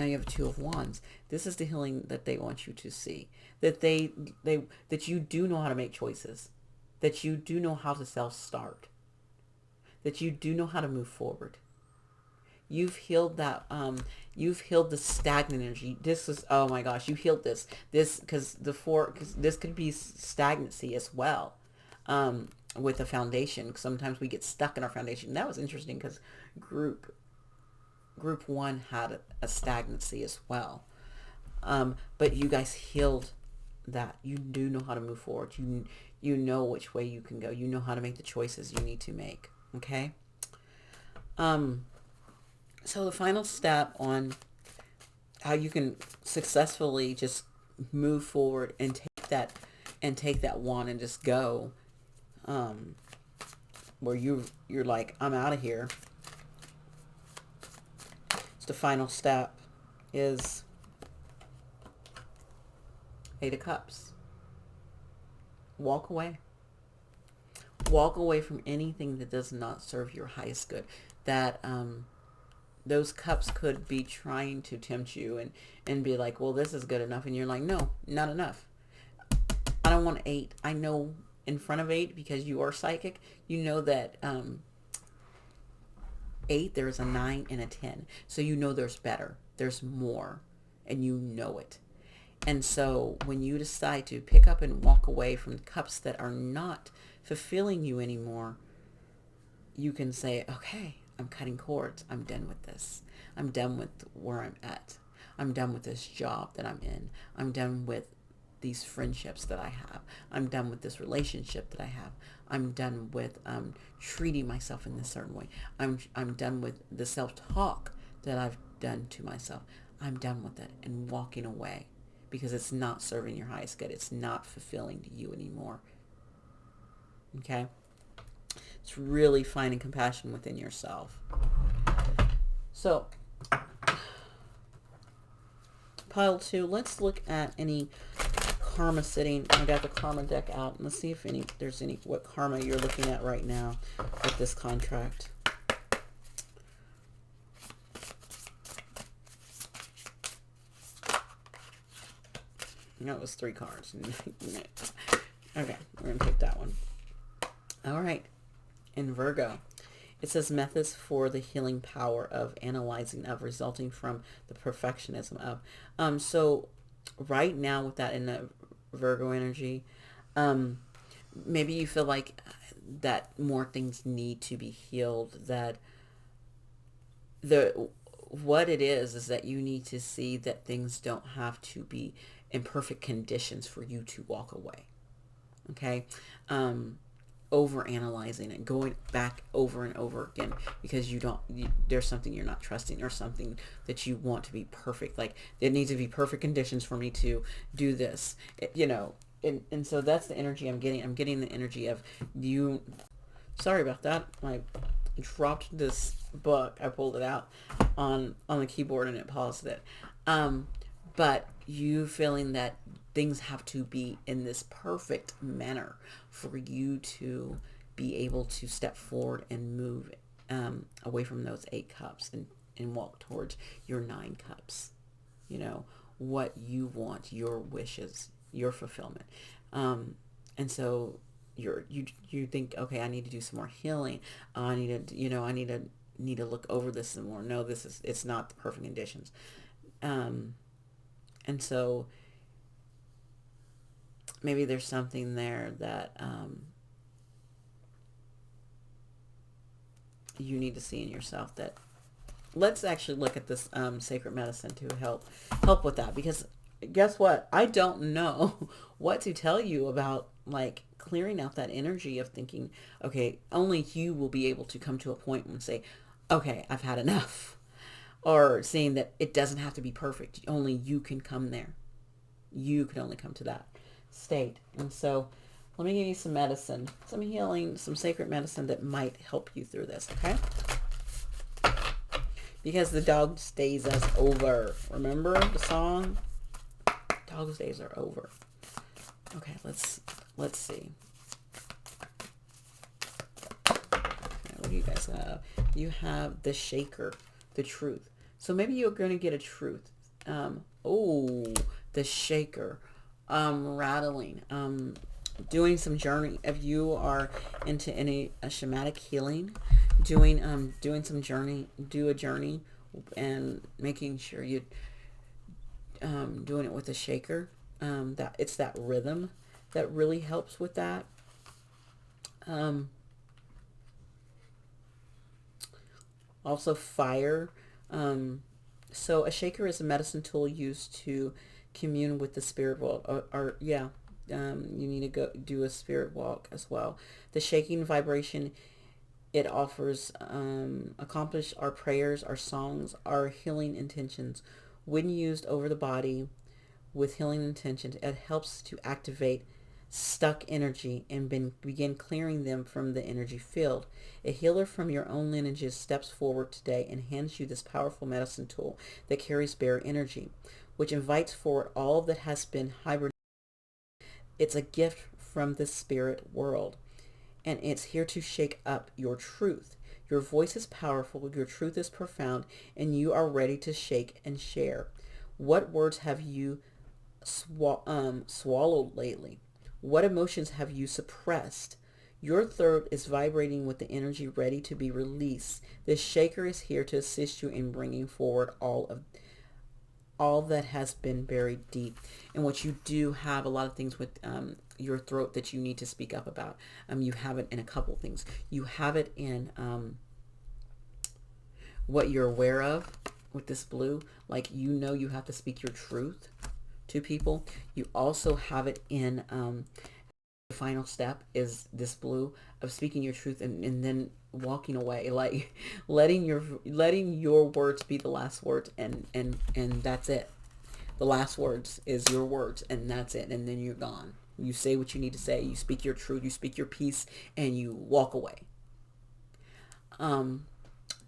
you have a Two of Wands. This is the healing that they want you to see. That that you do know how to make choices. That you do know how to self-start. That you do know how to move forward. You've healed that. You've healed the stagnant energy. This is, oh my gosh, you healed this. Because this could be stagnancy as well. With a foundation. Sometimes we get stuck in our foundation. That was interesting because group 1 had a stagnancy as well. But you guys healed that. You do know how to move forward. You know which way you can go. You know how to make the choices you need to make. Okay. So the final step on how you can successfully just move forward and take that wand and just go, where you're like, I'm out of here. So the final step is Eight of Cups. Walk away. Walk away from anything that does not serve your highest good. That those cups could be trying to tempt you and be like, well, this is good enough. And you're like, no, not enough. I don't want 8. I know in front of 8, because you are psychic, you know that 8, there's a 9 and a 10. So you know there's better. There's more. And you know it. And so when you decide to pick up and walk away from cups that are not fulfilling you anymore, you can say, okay, I'm cutting cords. I'm done with this. I'm done with where I'm at. I'm done with this job that I'm in. I'm done with these friendships that I have. I'm done with this relationship that I have. I'm done with treating myself in this certain way. I'm done with the self-talk that I've done to myself. I'm done with it and walking away because it's not serving your highest good. It's not fulfilling to you anymore. Okay? It's really finding compassion within yourself. So, pile 2, let's look at any karma sitting. I got the karma deck out. And let's see if there's any, what karma you're looking at right now with this contract. No, it was 3 cards. Okay, we're going to take that one. All right. In Virgo, it says methods for the healing power of analyzing of resulting from the perfectionism of. So right now with that in the Virgo energy, maybe you feel like that more things need to be healed, that what it is that you need to see that things don't have to be in perfect conditions for you to walk away. Okay? Over analyzing it, going back over and over again because there's something you're not trusting or something that you want to be perfect. Like, there needs to be perfect conditions for me to do this, and so that's the energy I'm getting. I'm getting the energy of you. Sorry about that. I dropped this book. I pulled it out on the keyboard and it paused it. But you feeling that things have to be in this perfect manner for you to be able to step forward and move away from those 8 cups and walk towards your 9 cups. What you want, your wishes, your fulfillment. And so you think, okay, I need to do some more healing. I need to look over this some more. No, it's not the perfect conditions. And so maybe there's something there that you need to see in yourself. That let's actually look at this sacred medicine to help with that, because guess what? I don't know what to tell you about, like, clearing out that energy of thinking, okay, only you will be able to come to a point and say, okay, I've had enough. Or saying that it doesn't have to be perfect. Only you can come there. You can only come to that state. And so let me give you some medicine, some healing, some sacred medicine that might help you through this, okay? Because the dog's days is over. Remember the song? Dog's days are over. Okay, let's see. Okay, what do you guys have? You have the shaker, the truth. So maybe you're going to get a truth. The shaker, rattling, doing some journey. If you are into a shamanic healing, doing some journey, do a journey, and making sure you doing it with a shaker. That it's that rhythm that really helps with that. Also fire. So a shaker is a medicine tool used to commune with the spirit world. You need to go do a spirit walk as well. The shaking vibration it offers accomplish our prayers, our songs, our healing intentions. When used over the body with healing intentions, it helps to activate stuck energy and begin clearing them from the energy field. A healer from your own lineages steps forward today and hands you this powerful medicine tool that carries bare energy, which invites forward all that has been hibernated. It's a gift from the spirit world, and it's here to shake up your truth. Your voice is powerful, your truth is profound, and you are ready to shake and share. What words have you swallowed lately? What emotions have you suppressed? Your throat is vibrating with the energy ready to be released. This shaker is here to assist you in bringing forward all that has been buried deep. And what you do have a lot of things with your throat that you need to speak up about. You have it in a couple things. You have it in what you're aware of with this blue. Like, you have to speak your truth to people. You also have it in the final step is this blue of speaking your truth, and then walking away, like letting your words be the last words, and that's it. The last words is your words, and that's it, and then you're gone. You say what you need to say, you speak your truth, you speak your peace, and you walk away.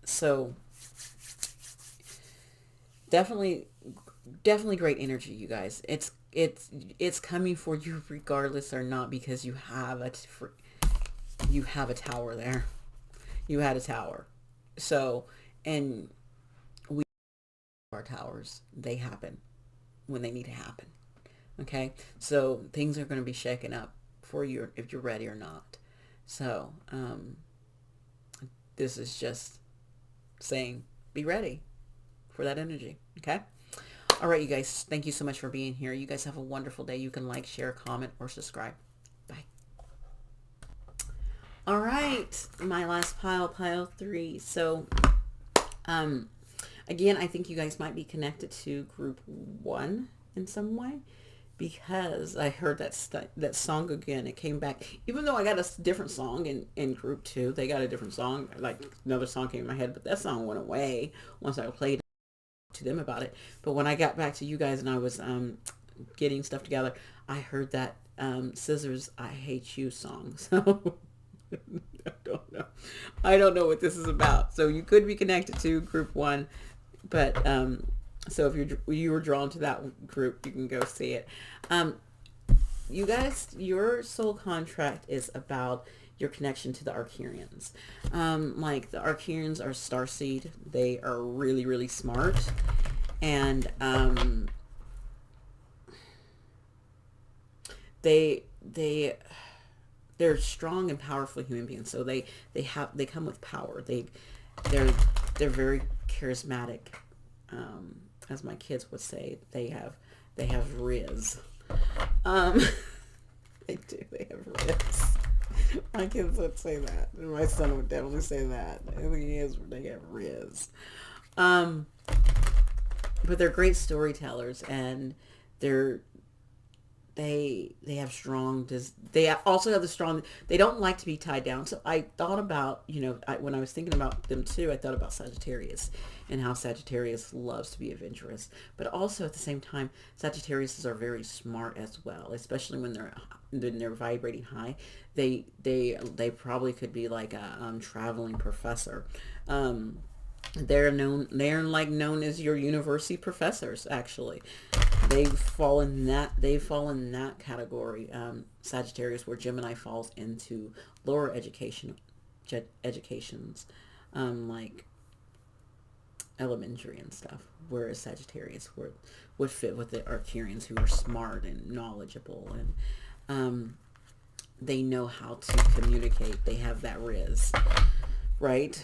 So definitely, definitely great energy, you guys. It's coming for you regardless or not, because you have a tower there. You had a tower. So, and we our towers, they happen when they need to happen. Okay, so things are going to be shaken up for you if you're ready or not. So this is just saying, be ready for that energy. Okay. All right, you guys. Thank you so much for being here. You guys have a wonderful day. You can like, share, comment, or subscribe. Bye. All right, my last pile 3. So, um, again, I think you guys might be connected to group 1 in some way, because I heard that song again. It came back, even though I got a different song in group 2. They got a different song, like another song came in my head, but that song went away once I played to them about it. But when I got back to you guys and I was getting stuff together, I heard that Scissors I Hate You song. So I don't know. I don't know what this is about. So you could be connected to group 1, but so if you were drawn to that group, you can go see it. You guys, your soul contract is about your connection to the Arcturians. Like the Arcturians are starseed. They are really, really smart, and they they're strong and powerful human beings. So they come with power. They're they're very charismatic. As my kids would say, they have riz. Um, they do. They have riz. My kids would say that. My son would definitely say that. They have riz. Um, but they're great storytellers, and they're they have strong. They also have the strong. They don't like to be tied down. So I thought about, when I was thinking about them too, I thought about Sagittarius and how Sagittarius loves to be adventurous, but also at the same time, Sagittarius are very smart as well, especially when they're vibrating high. They probably could be like a traveling professor. They're known as your university professors. Actually, they fall in that category. Sagittarius, where Gemini falls into lower educations, like elementary and stuff, whereas Sagittarius would fit with the Arcturians, who are smart and knowledgeable, and they know how to communicate. They have that riz, right?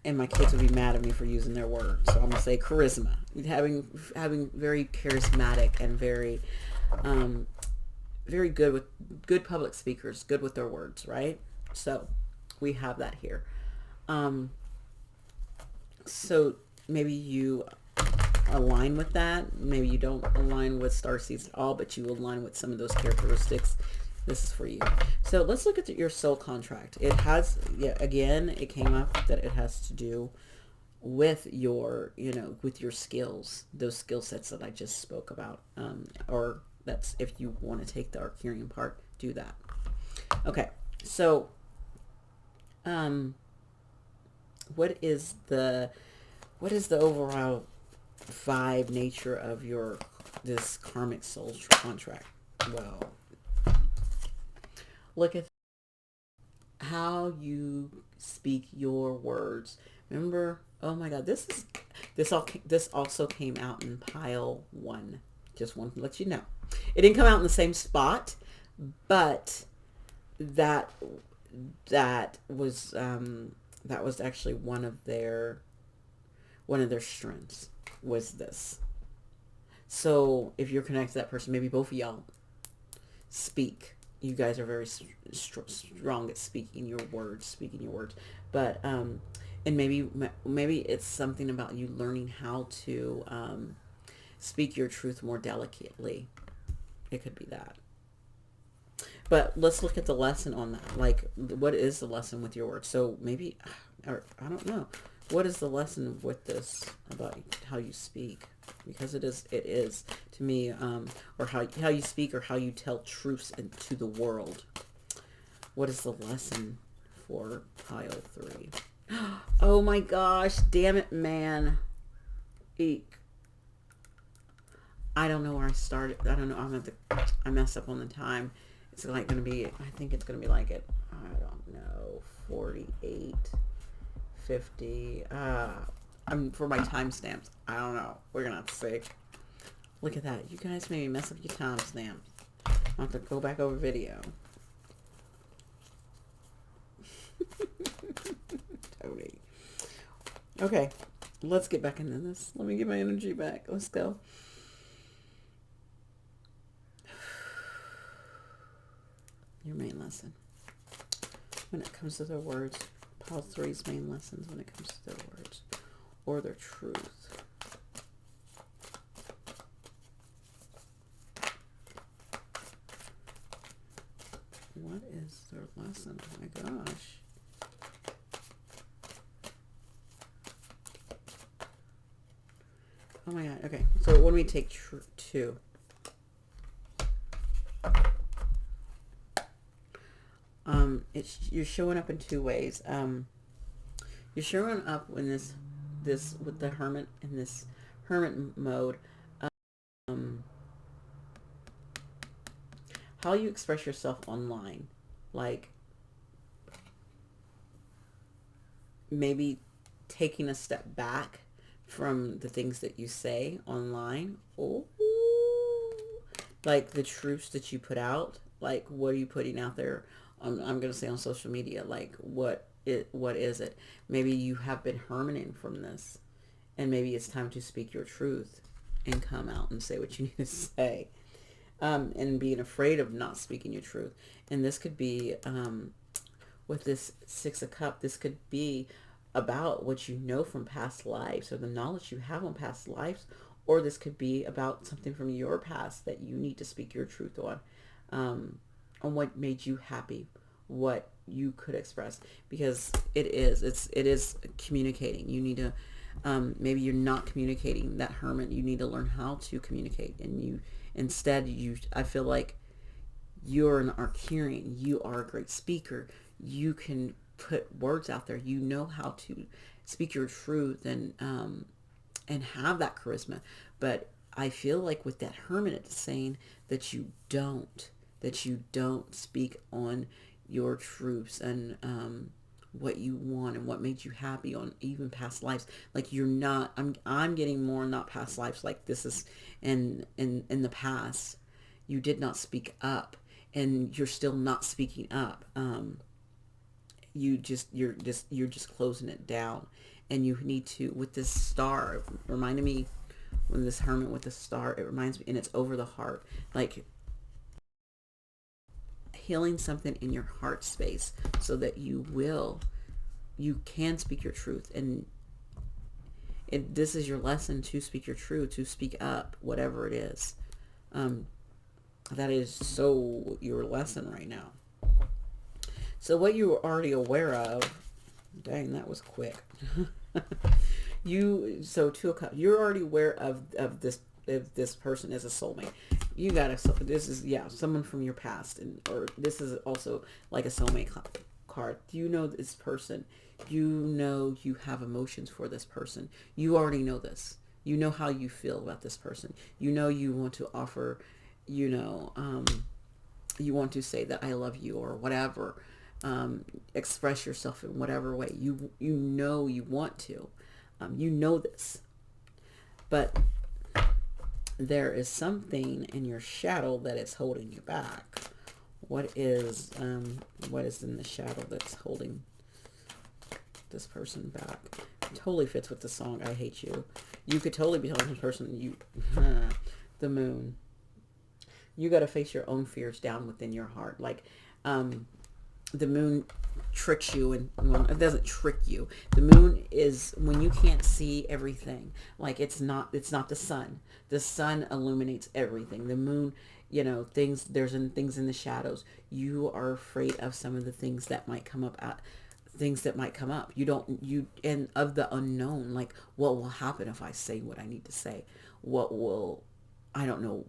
And my kids would be mad at me for using their word, so I'm gonna say charisma. Having very charismatic and very very good public speakers, good with their words, right? So we have that here. So maybe you align with that. Maybe you don't align with starseeds at all, but you align with some of those characteristics. This is for you. So let's look at your soul contract. It has, again, it came up that it has to do with your, with your skills, those skill sets that I just spoke about. Or that's, if you want to take the Arcturian part, do that. Okay. So, what is the overall vibe nature of this karmic soul contract? Well, look at how you speak your words. Remember, oh my God, this also came out in pile 1. Just wanted to let you know. It didn't come out in the same spot, but that was actually one of their strengths, was this. So if you're connected to that person, maybe both of y'all speak. You guys are very strong at speaking your words, but and maybe it's something about you learning how to speak your truth more delicately. It could be that. But let's look at the lesson on that. Like, what is the lesson with your words? So maybe, or I don't know, what is the lesson with this about how you speak? Because it is to me, or how you speak or how you tell truths into the world. What is the lesson for pile 3? Oh my gosh, damn it, man. Eek. I don't know where I started. I don't know. I messed up on the time. It's like going to be, I think it's going to be like it, I don't know, 48, 50. For my timestamps. I don't know. We're going to have to see. Look at that. You guys made me mess up your timestamps. I'll have to go back over video. Tony. Okay. Let's get back into this. Let me get my energy back. Let's go. Your main lesson. When it comes to their words. Pile 3's main lessons when it comes to their words. Or their truth. What is their lesson? Oh my gosh. Oh my god. Okay. So what do we take 2? You're showing up in 2 ways. You're showing up in this with the hermit in this hermit mode. How you express yourself online, like maybe taking a step back from the things that you say online. Oh, like the truths that you put out. Like, what are you putting out there? I'm going to say on social media, like what is it? Maybe you have been hermiting from this, and maybe it's time to speak your truth and come out and say what you need to say, and being afraid of not speaking your truth. And this could be, with this 6 of Cups, this could be about what you know from past lives or the knowledge you have on past lives, or this could be about something from your past that you need to speak your truth on what made you happy, what you could express, because it is communicating. You need to, maybe you're not communicating, that hermit. You need to learn how to communicate, and I feel like you're an Arcturian. You are a great speaker. You can put words out there. You know how to speak your truth and have that charisma. But I feel like with that hermit, it's saying that you don't speak on your truths and what you want and what made you happy on even past lives. Like, you're not, I'm getting more not past lives, like this is in the past you did not speak up, and you're still not speaking up. You're just closing it down, and you need to, with this star, it reminded me when this hermit with the star, it reminds me, and it's over the heart, like healing something in your heart space so that you can speak your truth. And this is your lesson, to speak your truth, to speak up, whatever it is. That is so your lesson right now. So what you were already aware of, dang, that was quick. 2 of Cups, you're already aware of this, if this person is a soulmate. You got this is, someone from your past, or this is also like a soulmate card. You know this person. You know you have emotions for this person. You already know this. You know how you feel about this person. You know you want to offer, you want to say that I love you or whatever. Express yourself in whatever way you know you want to. You know this. But there is something in your shadow that is holding you back. What is in the shadow that's holding this person back? It totally fits with the song I Hate You. You could totally be telling this person, the moon. You got to face your own fears down within your heart. Like, the moon tricks you, and well, it doesn't trick you. The moon is when you can't see everything. Like it's not the sun. The sun illuminates everything. The moon, things there's things in the shadows. You are afraid of some of the things that might come up at things that might come up. You don't you and of the unknown, like what will happen if I say what I need to say? What will I don't know,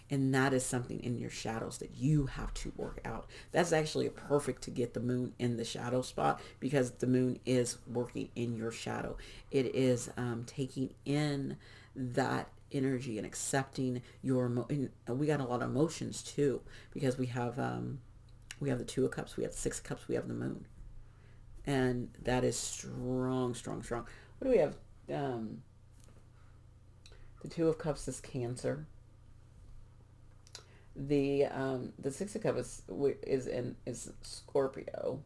and that is something in your shadows that you have to work out. That's actually perfect to get the moon in the shadow spot, because the moon is working in your shadow. It is taking in that energy and accepting and we got a lot of emotions too, because we have the two of cups, we have the six of cups, we have the moon, and that is strong, strong, strong. What do we have? The two of cups is Cancer. The six of cups is Scorpio.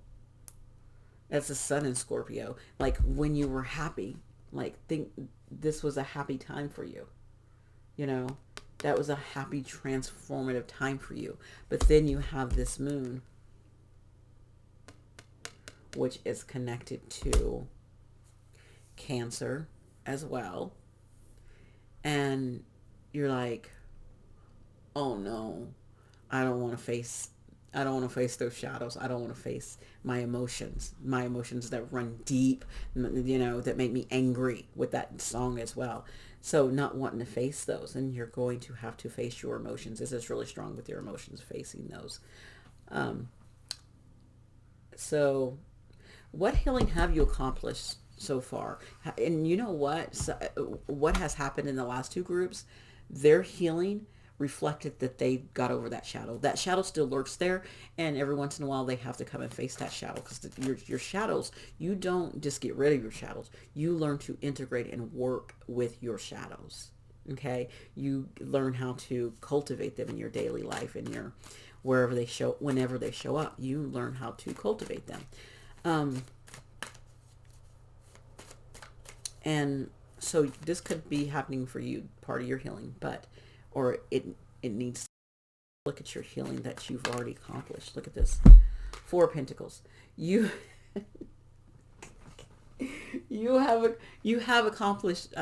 That's the sun in Scorpio. Like when you were happy, like think this was a happy time for you. You know, that was a happy transformative time for you. But then you have this moon, which is connected to Cancer as well. And you're like, oh no, I don't want to face I don't want to face those shadows. I don't want to face my emotions that run deep, that make me angry with that song as well. So not wanting to face those, and you're going to have to face your emotions. This is really strong with your emotions, facing those. Um, so what healing have you accomplished so far? And you know what? So, what has happened in the last two groups? Their healing reflected that they got over that shadow. That shadow still lurks there, and every once in a while they have to come and face that shadow, because your shadows, you don't just get rid of your shadows. You learn to integrate and work with your shadows. Okay, you learn how to cultivate them in your daily life, in your whenever they show up. You learn how to cultivate them. Um, and so this could be happening for you, part of your healing, or it needs to look at your healing that you've already accomplished. Look at this. Four of Pentacles. You you have accomplished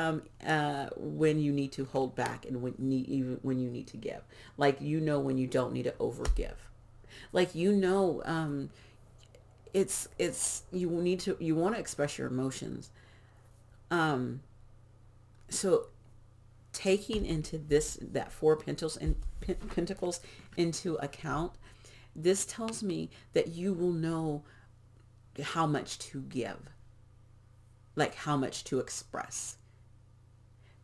when you need to hold back, and even when you need to give. Like when you don't need to overgive. Like you want to express your emotions. Um, so taking into that four pentacles and pentacles into account, this tells me that you will know how much to give, like how much to express.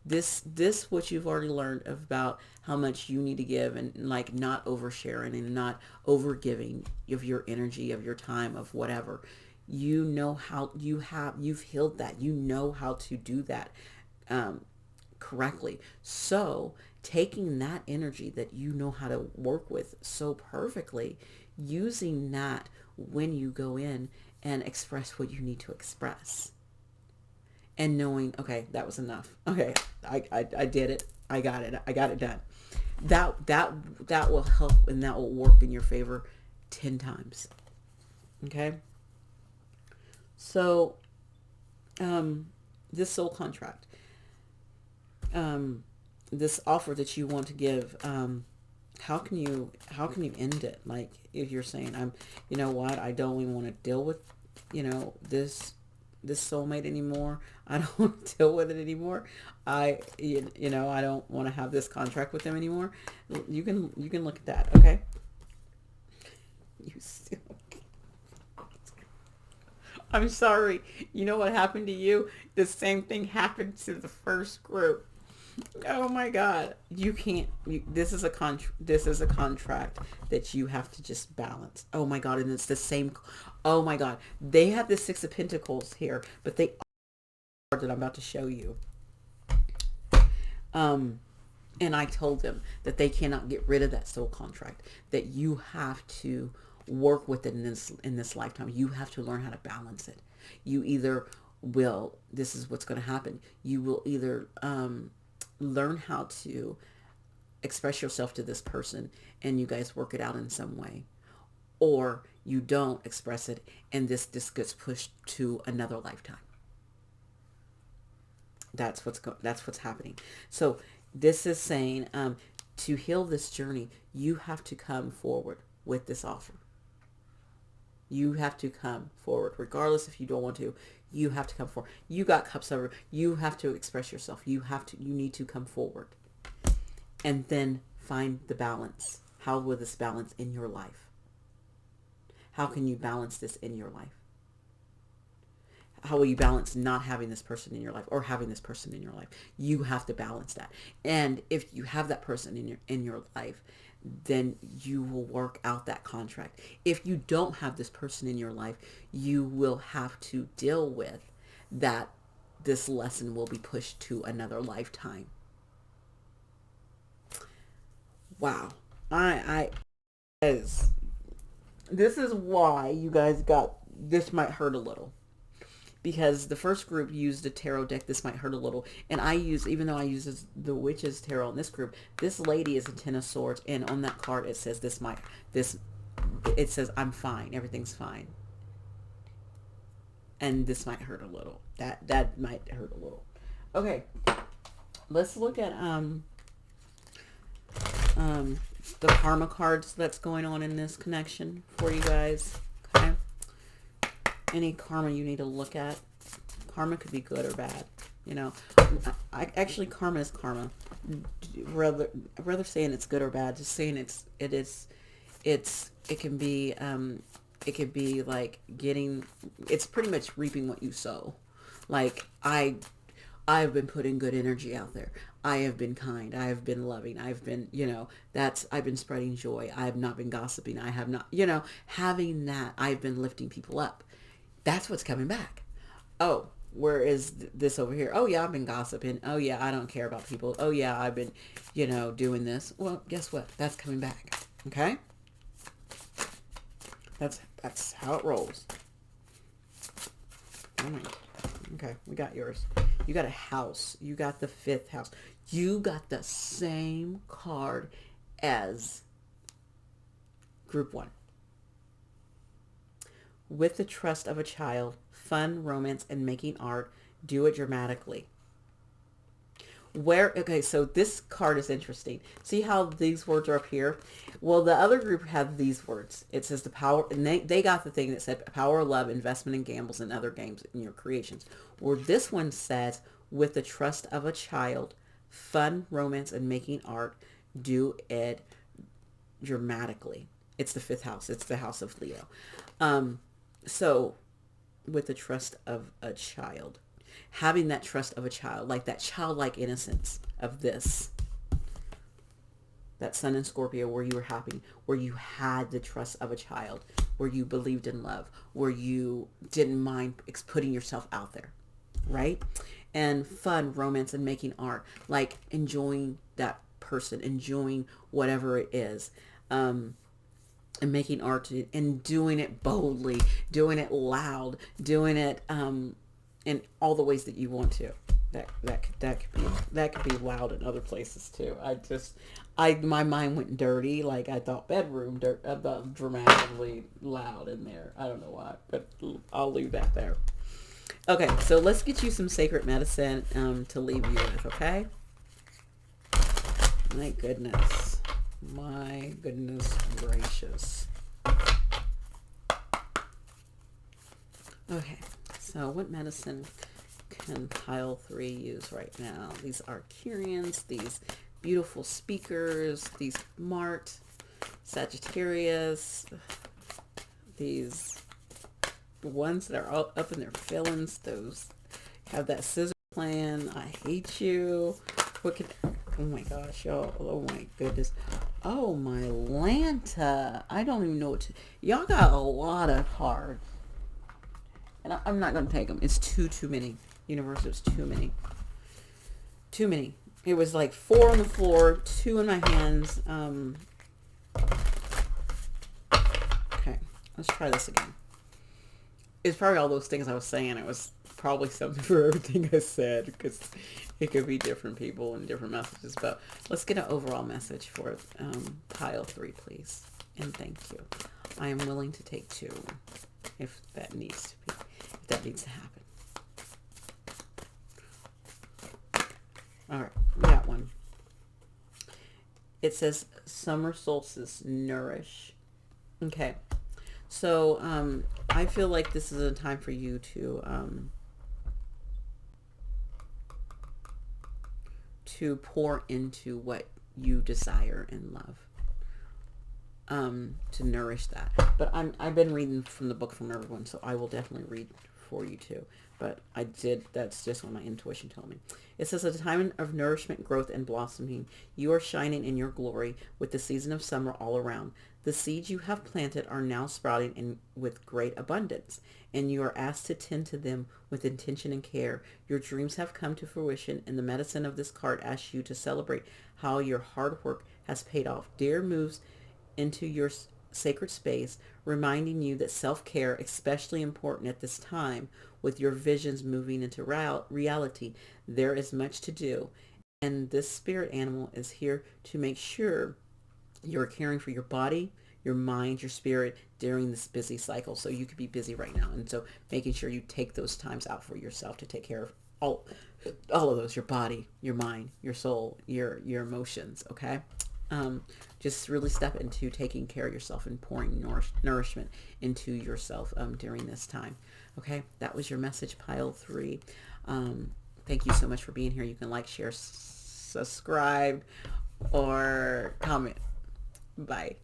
This what you've already learned about how much you need to give, and like not oversharing and not over giving of your energy, of your time, of whatever. You know how you've healed that. You know how to do that correctly. So taking that energy that you know how to work with so perfectly, using that when you go in and express what you need to express, and knowing, okay, that was enough. Okay, I did it. I got it. I got it done. That will help, and that will work in your favor 10 times. Okay. So this soul contract, this offer that you want to give, how can you end it? Like if you're saying, you know what, I don't even want to deal with, this soulmate anymore. I don't want to deal with it anymore. I don't want to have this contract with them anymore. You can look at that. Okay. You still. I'm sorry. You know what happened to you? The same thing happened to the first group. Oh my God. You can't. This is a contract that you have to just balance. Oh my God. And it's the same. Oh my God. They have the Six of Pentacles here, but they are that I'm about to show you. And I told them that they cannot get rid of that soul contract. That you have to work with it in this lifetime. You have to learn how to balance it. You either will. This is what's going to happen. You will either learn how to express yourself to this person, and you guys work it out in some way, or you don't express it, and this gets pushed to another lifetime. That's what's happening. So this is saying, to heal this journey, you have to come forward with this offer. You have to come forward, regardless if you don't want to. You have to come forward. You got cups over. You have to express yourself. You need to come forward, and then find the balance. How will this balance in your life? How can you balance this in your life? How will you balance not having this person in your life or having this person in your life? You have to balance that. And if you have that person in your life, then you will work out that contract. If you don't have this person in your life, you will have to deal with that. This lesson will be pushed to another lifetime. Wow. I this is why you guys got, this might hurt a little, because the first group used a tarot deck. This might hurt a little. And I use, even though I use the Witch's Tarot in this group, this lady is a Ten of Swords. And on that card, it says it says, I'm fine. Everything's fine. And this might hurt a little. That might hurt a little. Okay. Let's look at, the karma cards that's going on in this connection for you guys. Okay. Any karma you need to look at. Karma could be good or bad. You know, actually karma is karma. Rather saying it's good or bad, just saying it can be like getting, it's pretty much reaping what you sow. Like I've been putting good energy out there. I have been kind. I have been loving. I've been, I've been spreading joy. I have not been gossiping. I have not, having that. I've been lifting people up. That's what's coming back. Oh, where is this over here? Oh yeah, I've been gossiping. Oh yeah, I don't care about people. Oh yeah, I've been, doing this. Well, guess what? That's coming back. Okay? That's how it rolls. Oh my. Okay, we got yours. You got a house. You got the 5th house. You got the same card as group 1. With the trust of a child, fun, romance, and making art, do it dramatically. Okay, so this card is interesting. See how these words are up here? Well, the other group had these words. It says the power, and they got the thing that said power, love, investment in gambles and other games in your creations. Where this one says, with the trust of a child, fun, romance, and making art, do it dramatically. It's the 5th house. It's the house of Leo. So with the trust of a child, having that trust of a child, like that childlike innocence of this, that Sun in Scorpio, where you were happy, where you had the trust of a child, where you believed in love, where you didn't mind putting yourself out there, right? And fun, romance, and making art, like enjoying that person, enjoying whatever it is, and making art and doing it boldly, doing it loud, doing it in all the ways that you want to. That could be loud in other places too. My mind went dirty. Like I thought bedroom dramatically loud in there. I don't know why, but I'll leave that there. Okay, so let's get you some sacred medicine to leave you with, okay? My goodness gracious. Okay, so what medicine can pile 3 use right now? These Arcturians, these beautiful speakers, these Mart, Sagittarius, these ones that are up in their feelings, those have that scissor plan. I hate you. Oh my gosh, y'all. Oh my goodness. Oh my Lanta. I don't even know what to, y'all got a lot of cards. And I'm not going to take them. It's too many. Universe, it's too many. Too many. It was like 4 on the floor, 2 in my hands. Okay, let's try this again. It's probably all those things I was saying. It was probably something for everything I said, because it could be different people and different messages. But let's get an overall message for pile 3, please. And thank you. I am willing to take 2 if that needs to be, if that needs to happen. All right, we got one. It says summer solstice, nourish. Okay, so I feel like this is a time for you to pour into what you desire and love, to nourish that. But I've been reading from the book from everyone, so I will definitely read for you too. But that's just what my intuition told me. It says, at a time of nourishment, growth, and blossoming, you are shining in your glory with the season of summer all around. The seeds you have planted are now sprouting with great abundance, and you are asked to tend to them with intention and care. Your dreams have come to fruition, and the medicine of this card asks you to celebrate how your hard work has paid off. Deer moves into your sacred space, reminding you that self-care, especially important at this time, with your visions moving into reality. There is much to do, and this spirit animal is here to make sure you're caring for your body, your mind, your spirit during this busy cycle. So you could be busy right now, and so making sure you take those times out for yourself to take care of all of those, your body, your mind, your soul, your emotions. Okay. Just really step into taking care of yourself and pouring nourishment into yourself during this time. Okay, that was your message, pile 3. Thank you so much for being here. You can like, share, subscribe, or comment. Bye.